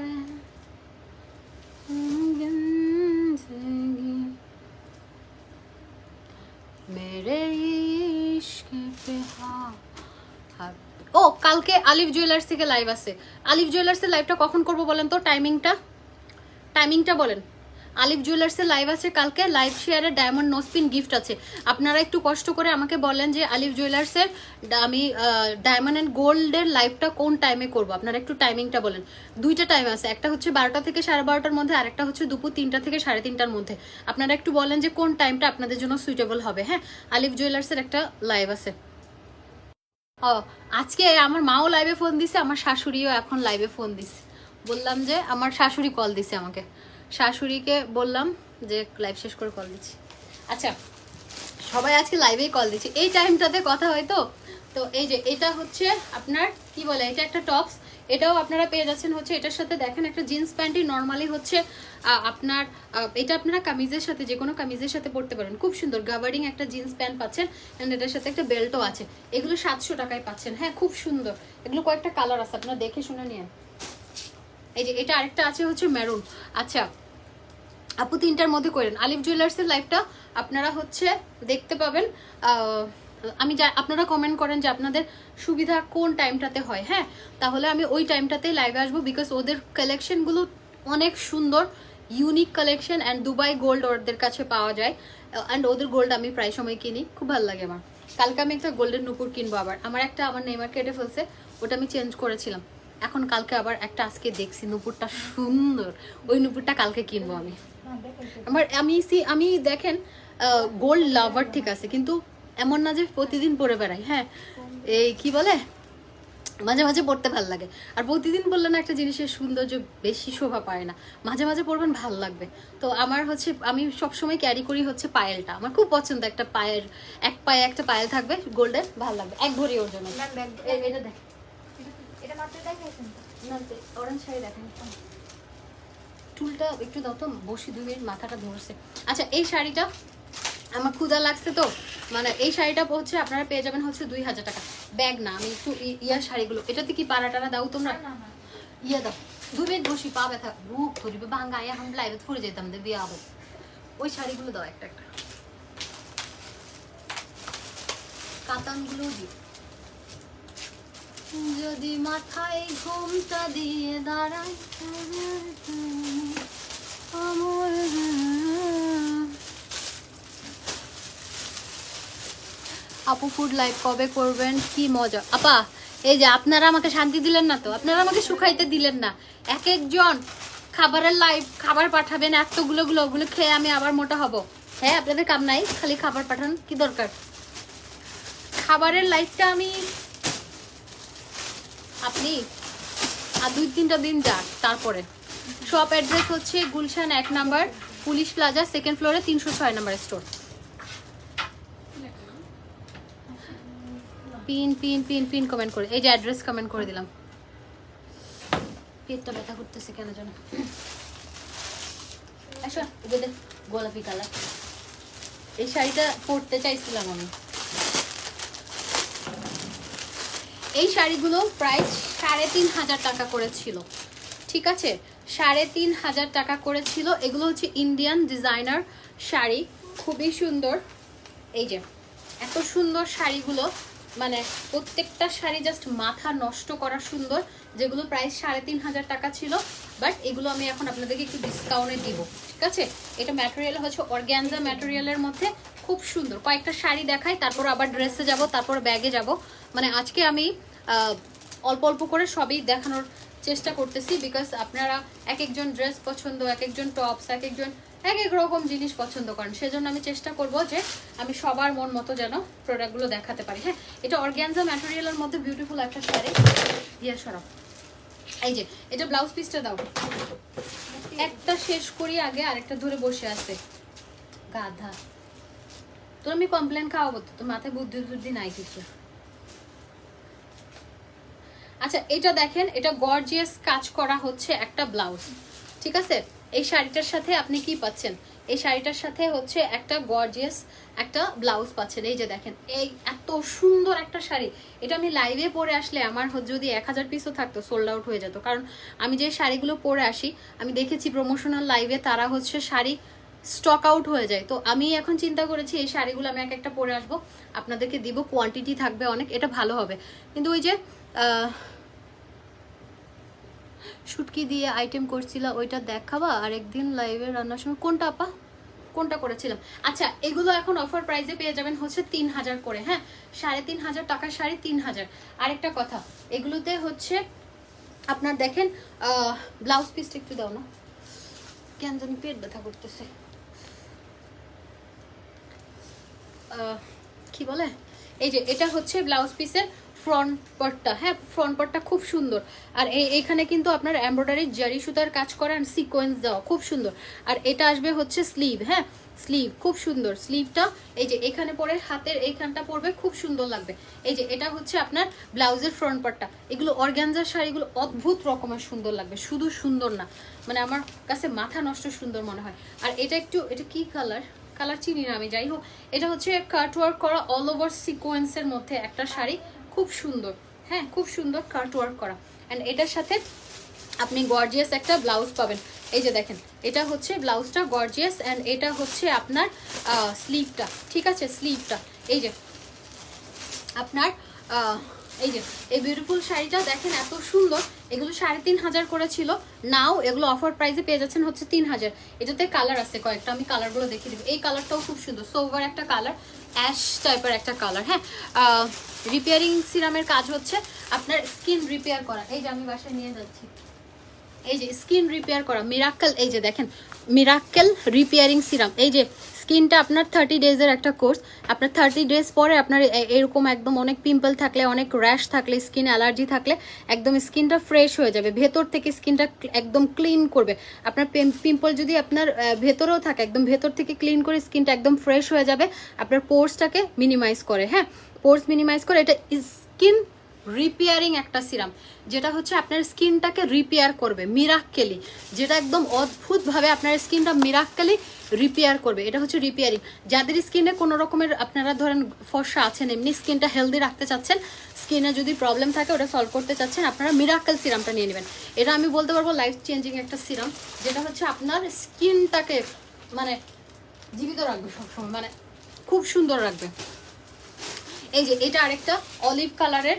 [SPEAKER 1] मेरे इश्क पे हाथ ও কালকে আলিফ জুয়েলার্স থেকে লাইভ আছে আলিফ জুয়েলার্সের লাইভটা কখন করব বলেন তো টাইমিংটা বলেন আলিফ জুয়েলার্সের লাইভ আছে কালকে লাইভ শেয়ারে ডায়মন্ড নোসপিন গিফট আছে আপনারা একটু কষ্ট করে আমাকে বলেন যে আলিফ জুয়েলার্সের আমি ডায়মন্ড অ্যান্ড গোল্ডের লাইভটা কোন টাইমে করব আপনারা একটু টাইমিংটা বলেন দুইটা টাইম আছে একটা হচ্ছে 12টা থেকে 12:30টার মধ্যে আর একটা হচ্ছে দুপুর 3টা থেকে 3:30টার মধ্যে আপনারা একটু বলেন যে কোন টাইমটা আপনাদের জন্য সুইটেবল হবে হ্যাঁ আলিফ জুয়েলার্সের একটা লাইভ আছে ও আজকে আমার মাও লাইভে ফোন দিছে আমার শাশুড়িও এখন লাইভে ফোন দিছে বললাম যে আমার শাশুড়ি কল দিছে আমাকে শাশুড়িকে বললাম যে লাইভ শেষ করে কল দিচ্ছি আচ্ছা সবাই আজকে লাইভেই কল দিচ্ছে এই টাইমটাতে কথা হয় তো তো এই যে এটা হচ্ছে আপনার কি বলে এটা একটা টপস এটাও আপনারা পেয়ে যাচ্ছেন হচ্ছে এটার সাথে দেখেন একটা জিন্স প্যান্টই নর্মালি হচ্ছে আপনার এটা আপনারা কামিজের সাথে যে কোনো কামিজের সাথে পরতে পারেন খুব সুন্দর গাবার্ডিং একটা জিন্স প্যান্ট পাচ্ছেন অ্যান্ড এটার সাথে একটা বেল্টও আছে এগুলো 700 টাকায় পাচ্ছেন হ্যাঁ খুব সুন্দর এগুলো কয়েকটা কালার আছে আপনারা দেখে শুনে নিন এই যে এটা আরেকটা আছে হচ্ছে মেরুন আচ্ছা আপু 3টার মধ্যে করেন আলিফ জুয়েলার্সের লাইভটা আপনারা হচ্ছে দেখতে পাবেন আমি আপনারা কমেন্ট করেন যে আপনাদের সুবিধা কোন টাইমটাতে হয় হ্যাঁ তাহলে আমি ওই টাইমটাতেই লাইভে আসবো বিকজ ওদের কালেকশনগুলো অনেক সুন্দর unique collection and Dubai gold ওদের কাছে পাওয়া যায় অ্যান্ড ওদের গোল্ড আমি প্রায় সময় কিনি খুব ভালো লাগে আমার কালকে আমি একটা গোল্ডেন নুপুর কিনবো আবার আমার নেইমার কেটে ফেলছে ওটা আমি চেঞ্জ করেছিলাম এখন কালকে আবার একটা আজকে দেখছি নুপুরটা সুন্দর ওই নুপুরটা কালকে কিনবো আমি আমি দেখেন গোল্ড লাভার ঠিক আছে কিন্তু এমন না যে প্রতিদিন পরে বেড়াই হ্যাঁ এই কি বলে মাঝে মাঝে পড়তে ভালো লাগে আর প্রতিদিন বললে না একটা জিনিসের সৌন্দর্য বেশি শোভা পায় না মাঝে মাঝে পরবেন ভালো লাগবে তো আমার হচ্ছে আমি সবসময় ক্যারি করি হচ্ছে পায়েলটা আমার খুব পছন্দ একটা পায়ের এক পায়ে একটা পায়েল থাকবে গোল্ডেন ভালো লাগবে এক ভরি ওর জন্য এটা দেখ
[SPEAKER 2] এটা মাত্র দেখাইছেন
[SPEAKER 1] তো অরেঞ্জ শাড়ি দেখেন চুলটা একটু দাও তো বসি 2 মিনিট মাথাটা ধরছে আচ্ছা এই শাড়িটা আমার ক্ষুধা লাগছে তো মানে এই শাড়িটা হচ্ছে আপনারা পেয়ে যাবেন হচ্ছে 2000 টাকা ব্যাগ না আমি একটু ইয়ার শাড়িগুলো এটাতে কি পাড়াটারা দাও তোমরা ইয়া দাও 2 মিনিট বসি পা ব্যথা বুক ধরিবে ভাঙ্গা এখন লাইভে ফুরে যেতাম দে বিয়া হবে ওই শাড়িগুলো দাও একটা একটা কাতানগুলো দিই যদি মাথায় ঘুমটা দিয়ে দাঁড়াই আমার আপু ফুড লাইভ কবে করবেন কি মজা আপা এই যে আপনারা আমাকে শান্তি দিলেন না তো আপনারা আমাকে শুকাইতে দিলেন না এক একজন খাবারের লাইভ খাবার পাঠাবেন এতগুলো ওগুলো খেয়ে আমি আবার মোটা হব হ্যাঁ আপনাদের কাম নাই খালি খাবার পাঠান কি দরকার খাবারের লাইভটা আমি আপনি আর 2-3টা দিন যান তারপরে শপ অ্যাড্রেস হচ্ছে Gulshan 1 number police plaza 2nd ফ্লোরে 306 নাম্বার স্টোর পিন কমেন্ট করে এই যে অ্যাড্রেস কমেন্ট করে দিলাম পেটটা ব্যথা করতেছে কেন জানো আচ্ছা এটা গোলাপি কালার এই শাড়িটা পরতে চাইছিলাম আমি এই শাড়িগুলো প্রাইস 3500 টাকা করে ছিল ঠিক আছে 3,500 টাকা করেছিল। এগুলো হচ্ছে ইন্ডিয়ান ডিজাইনার শাড়ি, খুবই সুন্দর। এই যে এত সুন্দর শাড়িগুলো, মানে প্রত্যেকটা শাড়ি জাস্ট মাথা নষ্ট করা সুন্দর, যেগুলো প্রাইস 3,500 টাকা ছিল। বাট এগুলো আমি এখন আপনাদেরকে একটু ডিসকাউন্টে দিব, ঠিক আছে? এটা ম্যাটেরিয়াল হচ্ছে অর্গ্যানজা ম্যাটেরিয়ালের মধ্যে, খুব সুন্দর। কয়েকটা শাড়ি দেখাই, তারপর আবার ড্রেসে যাব, তারপর ব্যাগে যাব। মানে আজকে আমি অল্প অল্প করে সবই দেখানোর চেষ্টা করতেছি, বিকজ আপনারা এক একজন ড্রেস পছন্দ, এক একজন টপস, এক একজন এক এক রকম জিনিস পছন্দ করেন। সেজন্য আমি চেষ্টা করব যে আমি সবার মন মতো যেন প্রোডাক্টগুলো দেখাতে পারি। হ্যাঁ, এটা অর্গ্যানজা ম্যাটেরিয়ালের মধ্যে বিউটিফুল একটা শাড়ি। দিয়ে সরাও। এই যে এটা ব্লাউজ পিসটা দাও, একটা শেষ করি আগে, আরেকটা ধরে বসে আছে গাধা। তোর আমি কমপ্লেন খাওয়াবো তো, তোর মাথায় বুদ্ধি বুদ্ধি নাই কিছু। আচ্ছা, এটা দেখেন, এটা গর্জিয়াস কাজ করা হচ্ছে একটা ব্লাউজ, ঠিক আছে? এই শাড়িটার সাথে আপনি কি পাচ্ছেন? এই শাড়িটার সাথে হচ্ছে একটা গর্জিয়াস একটা ব্লাউজ পাচ্ছেন। এই যে দেখেন, এই এত সুন্দর একটা শাড়ি। এটা আমি লাইভে পরে আসলে আমার যদি 1000 পিসও থাকতো সোল্ড আউট হয়ে যেত, কারণ আমি যে শাড়িগুলো পরে আসি, আমি দেখেছি প্রমোশনাল লাইভে তারা হচ্ছে শাড়ি স্টক আউট হয়ে যায়। তো আমি এখন চিন্তা করেছি এই শাড়িগুলো আমি এক একটা পরে আসবো, আপনাদেরকে দিব, কোয়ান্টিটি থাকবে অনেক, এটা ভালো হবে। কিন্তু ওই যে শুটকি দিয়ে আইটেম করছিল, ওইটা দেখাবা আরেকদিন লাইভে রান্নার সময়? কোনটা আপা, কোনটা করেছিলাম? আচ্ছা, এগুলো এখন অফার প্রাইসে পেয়ে যাবেন হচ্ছে 3000 করে। হ্যাঁ, 3,500 টাকার শাড়ি 3000। আরেকটা কথা, এগুলোতে হচ্ছে আপনার দেখেন ব্লাউজ পিসটা একটু দাও না, কেন জানি পেট ব্যথা করতেছে। কি বলে, এই যে এটা হচ্ছে ব্লাউজ পিসের ফ্রন্ট পার্টটা। হ্যাঁ, ফ্রন্ট পার্টটা খুব সুন্দর। আর এইখানে কিন্তু আপনার এমব্রয়ডারি জারি সুতার কাজ করা, সিকোয়েন্স দেওয়া, খুব সুন্দর। আর এটা আসবে হচ্ছে স্লিভ। হ্যাঁ, স্লিভ খুব সুন্দর। স্লিভটা এই যে এখানে পরে হাতের এইখানটা পড়বে, খুব সুন্দর লাগবে। এই যে এটা হচ্ছে আপনার ব্লাউজের ফ্রন্ট পার্টটা। এগুলো অর্গানজার শাড়িগুলো অদ্ভুত রকমের সুন্দর লাগবে, শুধু সুন্দর না, মানে আমার কাছে মাথা নষ্ট সুন্দর মনে হয়। আর এটা একটু, এটা কি কালার, কালার চিনি না আমি, যাই হোক এটা হচ্ছে কাট ওয়ার্ক করা অল ওভার সিকোয়েন্সের মধ্যে একটা শাড়ি, খুব সুন্দর। হ্যাঁ, খুব সুন্দর কাট ওয়ার্ক করা। অ্যান্ড এটার সাথে আপনি গর্জিয়াস একটা ব্লাউজ পাবেন। এই যে দেখেন, এটা হচ্ছে ব্লাউজটা গর্জিয়াস, অ্যান্ড এটা হচ্ছে আপনার স্লিভটা, ঠিক আছে? স্লিভটা এই যে আপনার এই যে এই বিউটিফুল শাড়িটা দেখেন, এত সুন্দর। এগুলো 3,500 করে ছিল, নাও এগুলো অফার প্রাইসে পেয়ে যাচ্ছেন হচ্ছে 3000। এটাতে কালার আছে কয়েকটা, আমি কালারগুলো দেখিয়ে দেবো। এই কালারটাও খুব সুন্দর, সোভার একটা কালার, অ্যাশ টাইপের একটা কালার। হ্যাঁ, রিপেয়ারিং সিরামের কাজ হচ্ছে আপনার স্কিন রিপেয়ার করা। এই যে আমি বাসায় নিয়ে যাচ্ছি, এই যে স্কিন রিপেয়ার করা মিরাক্কেল। এই যে দেখেন, মিরাক্কেল রিপেয়ারিং সিরাম। এই যে স্কিনটা আপনার 30 ডেজের একটা কোর্স। আপনার 30 ডেজ পরে আপনার এরকম একদম অনেক পিম্পল থাকলে, অনেক র্যাশ থাকলে, স্কিন অ্যালার্জি থাকলে একদম স্কিনটা ফ্রেশ হয়ে যাবে, ভেতর থেকে স্কিনটা একদম ক্লিন করবে। আপনার পিম্পল যদি আপনার ভেতরেও থাকে, একদম ভেতর থেকে ক্লিন করে স্কিনটা একদম ফ্রেশ হয়ে যাবে। আপনার পোর্সটাকে মিনিমাইজ করে। হ্যাঁ, পোর্স মিনিমাইজ করে। এটা স্কিন রিপেয়ারিং একটা সিরাম, যেটা হচ্ছে আপনার স্কিনটাকে রিপেয়ার করবে মিরাক্কেলি, যেটা একদম অদ্ভুতভাবে আপনার স্কিনটা মিরাক্কেলি রিপেয়ার করবে। এটা হচ্ছে রিপেয়ারিং। যাদের স্কিনে কোনো রকমের আপনারা ধরেন ফর্সা আছেন, এমনি স্কিনটা হেলদি রাখতে চাচ্ছেন, স্কিনে যদি প্রবলেম থাকে ওটা সলভ করতে চাচ্ছেন, আপনারা মিরাক্কেল সিরামটা নিয়ে নেবেন। এটা আমি বলতে পারবো লাইফ চেঞ্জিং একটা সিরাম, যেটা হচ্ছে আপনার স্কিনটাকে মানে জীবিত রাখবে সবসময়, মানে খুব সুন্দর রাখবে। এই যে এটা আরেকটা অলিভ কালারের।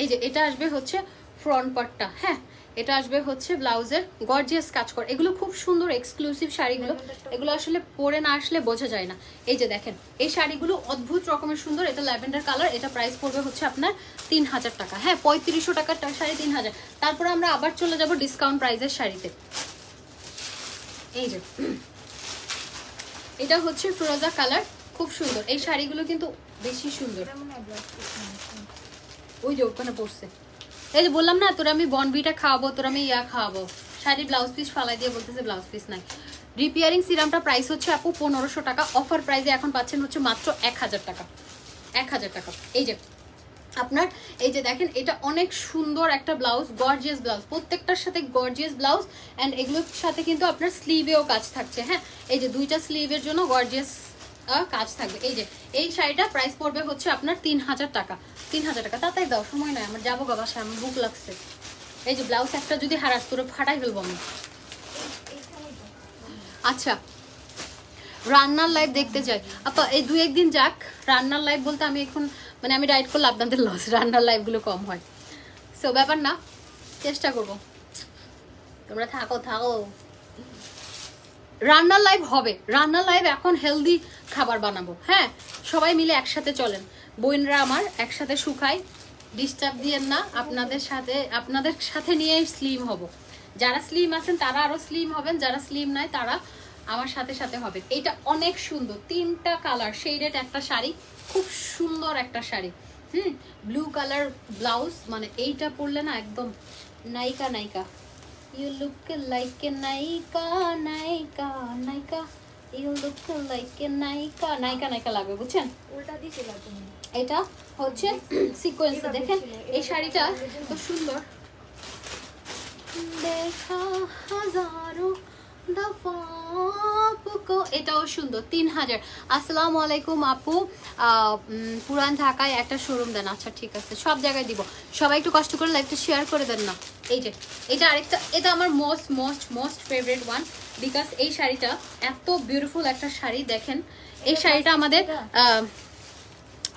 [SPEAKER 1] এই যে এটা আসবে হচ্ছে ফ্রন্ট পার্টটা। হ্যাঁ, এটা আসবে হচ্ছে ব্লাউজের গর্জিয়াস কাজ করা। এগুলো খুব সুন্দর এক্সক্লুসিভ শাড়িগুলো, এগুলো আসলে পরে না আসলে বোঝা যায় না। এই যে দেখেন, এই শাড়িগুলো অদ্ভুত রকমের সুন্দর। এটা ল্যাভেন্ডার কালার, এটা প্রাইস পড়বে হচ্ছে আপনার 3000 টাকা। হ্যাঁ, 3500 টাকার শাড়ি 3000। তারপরে আমরা আবার চলে যাব ডিসকাউন্ট প্রাইসের শাড়িতে। এই যে এটা হচ্ছে ফিরোজা কালার, খুব সুন্দর। এই শাড়িগুলো কিন্তু বেশি সুন্দর। ওই যে ওখানে পড়ছে, এই যে বললাম না তোরা আমি বনবিটা খাওয়াবো, তোরা আমি ইয়া খাওয়াবো। শাড়ি ব্লাউজ পিস ফালাই দিয়ে বলতেছে ব্লাউজ পিস নাই। রিপেয়ারিং সিরামটা প্রাইস হচ্ছে আপু 1500 টাকা। অফার প্রাইসে এখন পাচ্ছেন হচ্ছে মাত্র 1000 টাকা। 1000 টাকা। এই যে আপনার এই যে দেখেন, এটা অনেক সুন্দর একটা ব্লাউজ, গর্জিয়াস ব্লাউজ, প্রত্যেকটার সাথে গর্জিয়াস ব্লাউজ। অ্যান্ড এগুলোর সাথে কিন্তু আপনার স্লিভেও কাজ থাকছে। হ্যাঁ, এই যে দুইটা স্লিভের জন্য গর্জিয়াস কাজ থাকবে। এই যে এই শাড়িটা প্রাইস পড়বে হচ্ছে আপনার 3000 টাকা। 3000 টাকা। তাড়াতাড়ি দাও, সময় নয় আমার, যাবো বাবা, আমার বুক লাগছে। এই যে ব্লাউজ একটা যদি হারাস তোরে ফাটাই ফেলবো আমি। আচ্ছা, রান্নার লাইভ দেখতে চাই আপা, এই 2-1 দিন যাক। রান্নার লাইভ বলতে আমি এখন মানে আমি ডায়েট করলে আপনাদের লস, রান্নার লাইভগুলো কম হয়। সো ব্যাপার না, চেষ্টা করব। তোমরা থাকো থাকো, রান্নার লাইভ হবে। রান্নার লাইভ এখন হেলদি খাবার বানাবো। হ্যাঁ, সবাই মিলে একসাথে চলেন, বোনরা আমার একসাথে শুকাই, ডিস্টার্ব দিয়েন না। আপনাদের সাথে নিয়ে স্লিম হব। যারা স্লিম আছেন তারা আরো স্লিম হবেন, যারা স্লিম নাই তারা আমার সাথে সাথে হবেন। এটা অনেক সুন্দর, 3টা কালার শেডেড একটা শাড়ি, খুব সুন্দর একটা শাড়ি। ব্লু কালার ব্লাউজ, মানে এইটা পরলে না একদম নায়িকা নায়িকা। You look like a নায়িকা নায়িকা নায়িকা, you look like a নায়িকা নায়িকা নায়িকা লাগবে, বুঝছেন?
[SPEAKER 2] উল্টা দিছিল তুমি।
[SPEAKER 1] এটা হচ্ছে সিকোয়েন্স, দেখেন এই শাড়িটা খুব সুন্দর। দেখা হাজারো দফা আপকো, এটাও সুন্দর, 3000। আসসালামু আলাইকুম আপু, পুরান ঢাকায় একটা শোরুম দেন। আচ্ছা ঠিক আছে, সব জায়গায় দিব। সবাই একটু কষ্ট করে লাইভটা শেয়ার করে দেন না। এই যে এটা আরেকটা, এটা আমার most most most favourite one, because এই শাড়িটা এত বিউটিফুল একটা শাড়ি। দেখেন এই শাড়িটা আমাদের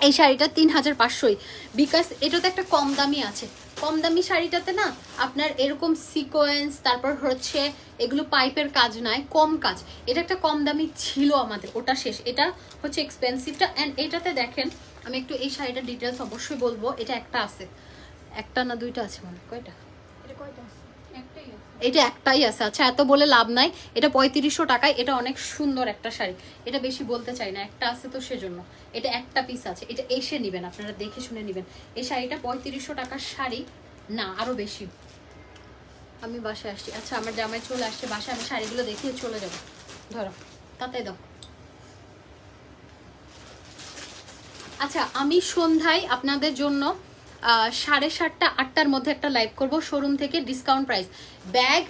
[SPEAKER 1] এই শাড়িটা 3500, বিকজ এটাতে একটা কম দামি আছে। কম দামি শাড়িটাতে না আপনার এরকম সিকোয়েন্স, তারপর হচ্ছে এগুলো পাইপের কাজ নয়, কম কাজ। এটা একটা কম দামি ছিল আমাদের, ওটা শেষ, এটা হচ্ছে এক্সপেন্সিভটা। অ্যান্ড এটাতে দেখেন, আমি একটু এই শাড়িটার ডিটেলস অবশ্যই বলবো। এটা একটা আছে, একটা না দুইটা আছে, মানে কয়টা?
[SPEAKER 2] এটা কয়টা আছে?
[SPEAKER 1] এটা একটাই আছে। আচ্ছা, এত বলে লাভ নাই। এটা 3500 টাকায়, এটা অনেক সুন্দর একটা শাড়ি। এটা বেশি বলতে চাই না, একটা আছে তো সেজন্য। এটা একটা পিস আছে, এটা এসে নেবেন, আপনারা দেখে শুনে নেবেন। এই শাড়িটা 3500 টাকার শাড়ি না, আরো বেশি। আমি বাসায় আসছি। আচ্ছা, আমার জামাই চলে আসছে বাসায়, আমি শাড়িগুলো দেখিয়ে চলে যাবো। ধরো, তাতে দাও। আচ্ছা, আমি সন্ধ্যায় আপনাদের জন্য 7:30টা 8টার মধ্যে একটা লাইভ করব শোরুম থেকে, ডিসকাউন্ট প্রাইস। ব্যাগ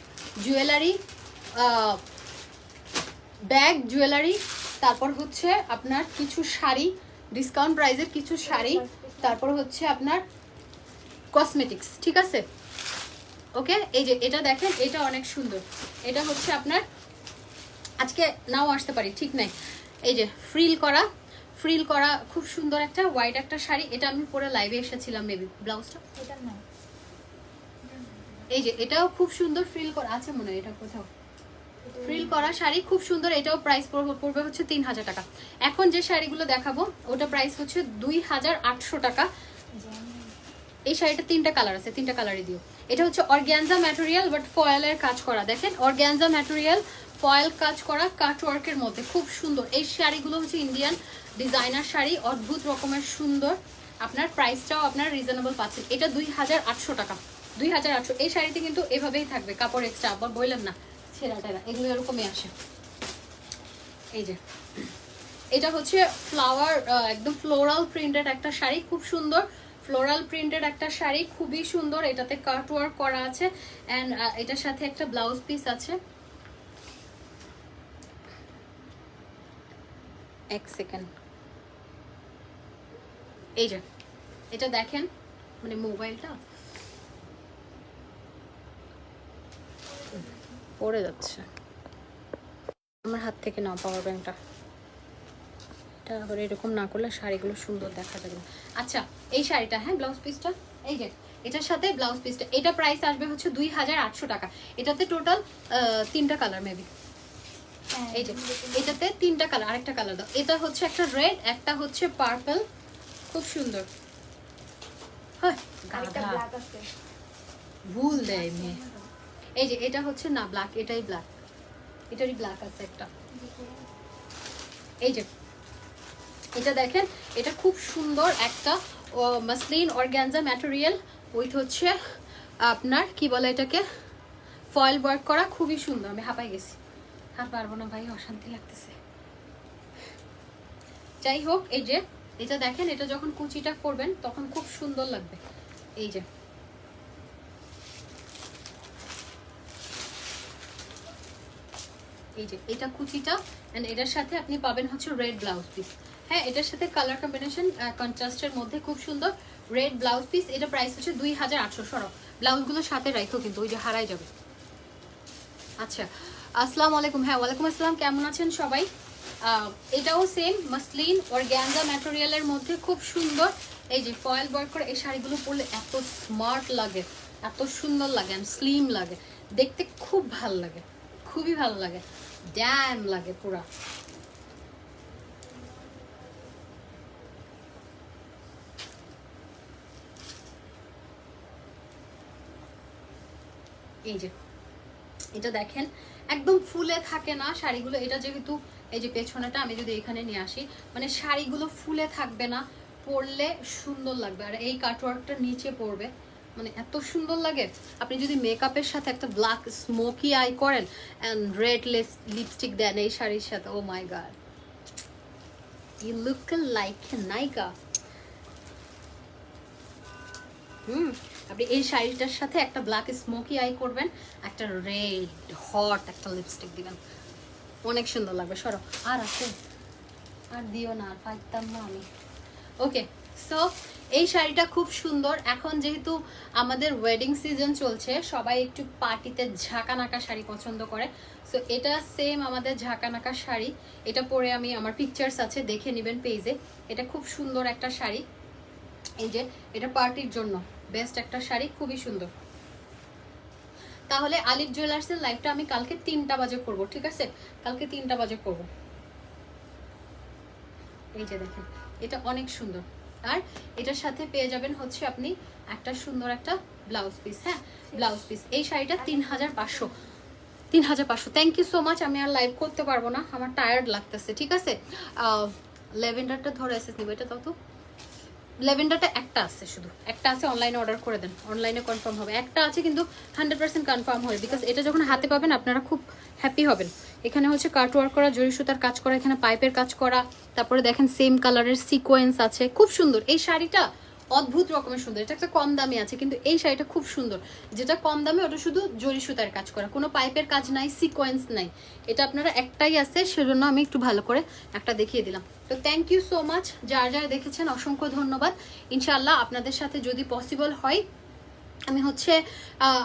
[SPEAKER 1] জুয়েলারি, তারপর হচ্ছে আপনার কিছু শাড়ি, ডিসকাউন্ট প্রাইসের কিছু শাড়ি, তারপর হচ্ছে আপনার কসমেটিক্স, ঠিক আছে? ওকে, এই যে এটা দেখেন, এটা অনেক সুন্দর। এটা হচ্ছে আপনার, আজকে নাও আসতে পারি ঠিক নাই। এই যে ফ্রিল করা খুব সুন্দর একটা হোয়াইট একটা শাড়ি। এটা আমি পরে লাইভে এসেছিলাম মেবি। ব্লাউজটা
[SPEAKER 2] এটা না,
[SPEAKER 1] এই যে এটাও খুব সুন্দর, ফ্রিল করা আছে মনে হয়, এটা কোথাও ফ্রিল করা শাড়ি, খুব সুন্দর। এটাও প্রাইস পড়বে হচ্ছে 3000 টাকা। এখন যে শাড়িগুলো দেখাবো ওটা প্রাইস হচ্ছে 2800 টাকা। এই শাড়িটা 3টা কালার আছে, 3টা কালারই দিও। এটা হচ্ছে অর্গ্যানজা ম্যাটেরিয়াল, বাট ফয়েলের কাজ করা। দেখেন অর্গ্যানজা ম্যাটেরিয়াল, ফয়েল কাজ করা, কাট ওয়ার্কের মধ্যে খুব সুন্দর। এই শাড়িগুলো হচ্ছে ইন্ডিয়ান ডিজাইনার শাড়ি, অদ্ভুত রকমের সুন্দর। আপনার প্রাইসটাও আপনার রিজনেবল পাচ্ছেন। এটা 2800 টাকা, 2800। এই শাড়িতে কিন্তু এভাবেই থাকবে, কাপড় এক্সট্রা, আবার বললাম না ছেঁড়া টেরা, এগুলো এরকমই আসে। এই যে এটা হচ্ছে ফ্লাওয়ার, একদম ফ্লোরাল প্রিন্টেড একটা শাড়ি, খুব সুন্দর। ফ্লোরাল প্রিন্টেড একটা শাড়ি, খুবই সুন্দর। এটাতে কাট ওয়ার্ক করা আছে, অ্যান্ড এটার সাথে একটা ব্লাউজ পিস আছে। এক সেকেন্ড, এই যে এটা দেখেন, মানে মোবাইলটা পড়ে যাচ্ছে আমার হাত থেকে, না পাওয়ার ব্যাংকটা। এটা আবার এরকম না করলে শাড়িগুলো সুন্দর দেখা যাবে না। আচ্ছা, এই শাড়িটা, হ্যাঁ ব্লাউজ পিসটা এই যে এটার সাথে ব্লাউজ পিসটা, এটা প্রাইস আসবে হচ্ছে 2800 টাকা। এটাতে টোটাল 3টা কালার মেবি। এই যে এটাতে 3টা কালার, আরেকটা কালার দাও। এটা হচ্ছে একটা রেড, একটা হচ্ছে পার্পল, খুব সুন্দর। হ্যাঁ,
[SPEAKER 2] আরেকটা ব্ল্যাক আছে,
[SPEAKER 1] ভুল দেয় মেয়ে। এই যে এটা হচ্ছে না ব্ল্যাক, এটাই ব্ল্যাক, এটারই ব্ল্যাক আছে একটা। এই যে এটা দেখেন, এটা খুব সুন্দর একটা মাসলিন অর্গানজা ম্যাটেরিয়াল উইথ হচ্ছে আপনার কি বলে এটাকে, ফয়েল ওয়ার্ক করা, খুবই সুন্দর। আমি হাঁপাই গেছি, আর পারবো না ভাই, অশান্তি লাগতেছে। যাই হোক, এই যে এটা দেখেন, এটা যখন কুচিটা করবেন তখন খুব সুন্দর লাগবে। এই যে এই যে এটা কুচিটা, এন্ড এটার সাথে আপনি পাবেন হচ্ছে রেড ব্লাউজ পিস। হ্যাঁ, এটার সাথে কালার কম্বিনেশন কন্ট্রাস্টের মধ্যে খুব সুন্দর রেড ব্লাউজ পিস। এটা প্রাইস হচ্ছে 2800। সরো ব্লাউজগুলো সাথে রাখো কিন্তু, ওই যে হারাই যাবে। আচ্ছা, আসসালামু আলাইকুম। হ্যাঁ, ওয়ালাইকুম আসসালাম। কেমন আছেন সবাই? এটাও সেম মাসলিন অর্গানজা ম্যাটেরিয়ালের মধ্যে খুব সুন্দর। এই যে ফয়েল ওয়ার্ক করে এই শাড়িগুলো পরলে এত স্মার্ট লাগে, এত সুন্দর লাগে, এন্ড স্লিম লাগে, দেখতে খুব ভালো লাগে, খুবই ভালো লাগে, ড্যাম লাগে পুরা। এই যে এটা দেখেন একদম ফুলে থাকে না শাড়িগুলো। এটা যেহেতু এই যে পেছনেটা আমি যদি এখানে নিয়ে আসি, মানে শাড়িগুলো ফুলে থাকবে না, পরলে সুন্দর লাগবে। আর এই কাটওয়ার্কটা নিচে পড়বে, মানে এত সুন্দর লাগে। আপনি যদি মেকআপের সাথে একটা ব্ল্যাক স্মোকি আই করেন অ্যান্ড রেড লিপস্টিক দেন এই শাড়ির সাথে, oh my god, you look like a নায়িকা। আপনি এই শাড়িটার সাথে একটা ব্ল্যাক স্মোকি আই করবেন, একটা রেড হট একটা লিপস্টিক দিবেন, অনেক সুন্দর লাগবে। সরো, আর আছে, আর দিও না, আর পাইতাম না আমি। ওকে, সো এই শাড়িটা খুব সুন্দর। এখন যেহেতু আমাদের ওয়েডিং সিজন চলছে, সবাই একটু পার্টিতে ঝাঁকানাকা শাড়ি পছন্দ করে। সো এটা সেম আমাদের ঝাঁকানাকা শাড়ি। এটা পরে আমি, আমার পিকচার্স আছে, দেখে নেবেন পেজে। এটা খুব সুন্দর একটা শাড়ি। এই যে এটা পার্টির জন্য বেস্ট একটা শাড়ি, খুবই সুন্দর। তাহলে আলিফ জুয়েলার্সের লাইভটা আমি কালকে 3টা বাজে করব, ঠিক আছে? কালকে 3টা বাজে করব। এই যে দেখেন এটা অনেক সুন্দর। আর এটার সাথে পেয়ে যাবেন হচ্ছে আপনি একটা সুন্দর একটা ব্লাউজ পিস। হ্যাঁ, ব্লাউজ পিস। এই শাড়িটা 3500, 3500। Thank you so much. আমি আর লাইভ করতে পারবো না, আমার টায়ার্ড লাগতেছে, ঠিক আছে? লেভেন্ডারটা ধরে এসেছ নিব, এটা তাও তো। লেভেন্ডারটা একটা আছে, শুধু একটা আছে, অনলাইনে অর্ডার করে দেন, অনলাইনে কনফার্ম হবে। একটা আছে কিন্তু 100% কনফার্ম হয়, বিকজ এটা যখন হাতে পাবেন আপনারা খুব হ্যাপি হবেন। এখানে হচ্ছে কাট ওয়ার্ক করা, জরি সুতার কাজ করা, এখানে পাইপের কাজ করা, তারপরে দেখেন সেম কালারের সিকোয়েন্স আছে, খুব সুন্দর। এই শাড়িটা অদ্ভুত রকমের সুন্দর। এটা একটা কম দামি আছে, কিন্তু এই শাড়িটা খুব সুন্দর। যেটা কম দামে ওটা শুধু জরি সুতার কাজ করা, কোনো পাইপের কাজ নাই, সিকোয়েন্স নাই। এটা আপনারা একটাই আছে, সেজন্য আমি একটু ভালো করে একটা দেখিয়ে দিলাম। তো থ্যাংক ইউ সো মাচ, যারা যারা দেখেছেন অসংখ্য ধন্যবাদ। ইনশাআল্লাহ আপনাদের সাথে যদি পসিবল হয় আমি হচ্ছে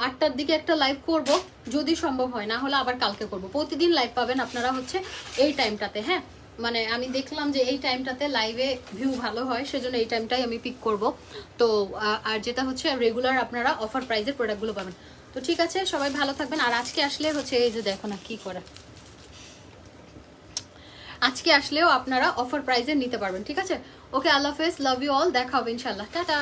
[SPEAKER 1] 8টার দিকে একটা লাইভ করব, যদি সম্ভব হয়, না হলে আবার কালকে করব। প্রতিদিন লাইভ পাবেন আপনারা হচ্ছে এই টাইমটাতে। হ্যাঁ, মানে আমি দেখলাম যে এই টাইমটাতে লাইভে ভিউ ভালো হয়, সেজন্য এই টাইমটাই আমি পিক করব। তো আর যেটা হচ্ছে রেগুলার আপনারা অফার প্রাইজের প্রোডাক্টগুলো পাবেন। তো ঠিক আছে, সবাই ভালো থাকবেন। আর আজকে আসলে হচ্ছে এই যে দেখো না কি করে, আজকে আসলেও আপনারা অফার প্রাইজে নিতে পারবেন, ঠিক আছে? ওকে, আল্লাহ হাফেজ, লাভ ইউ অল, দেখা হবে ইনশাআল্লাহ, টাটা।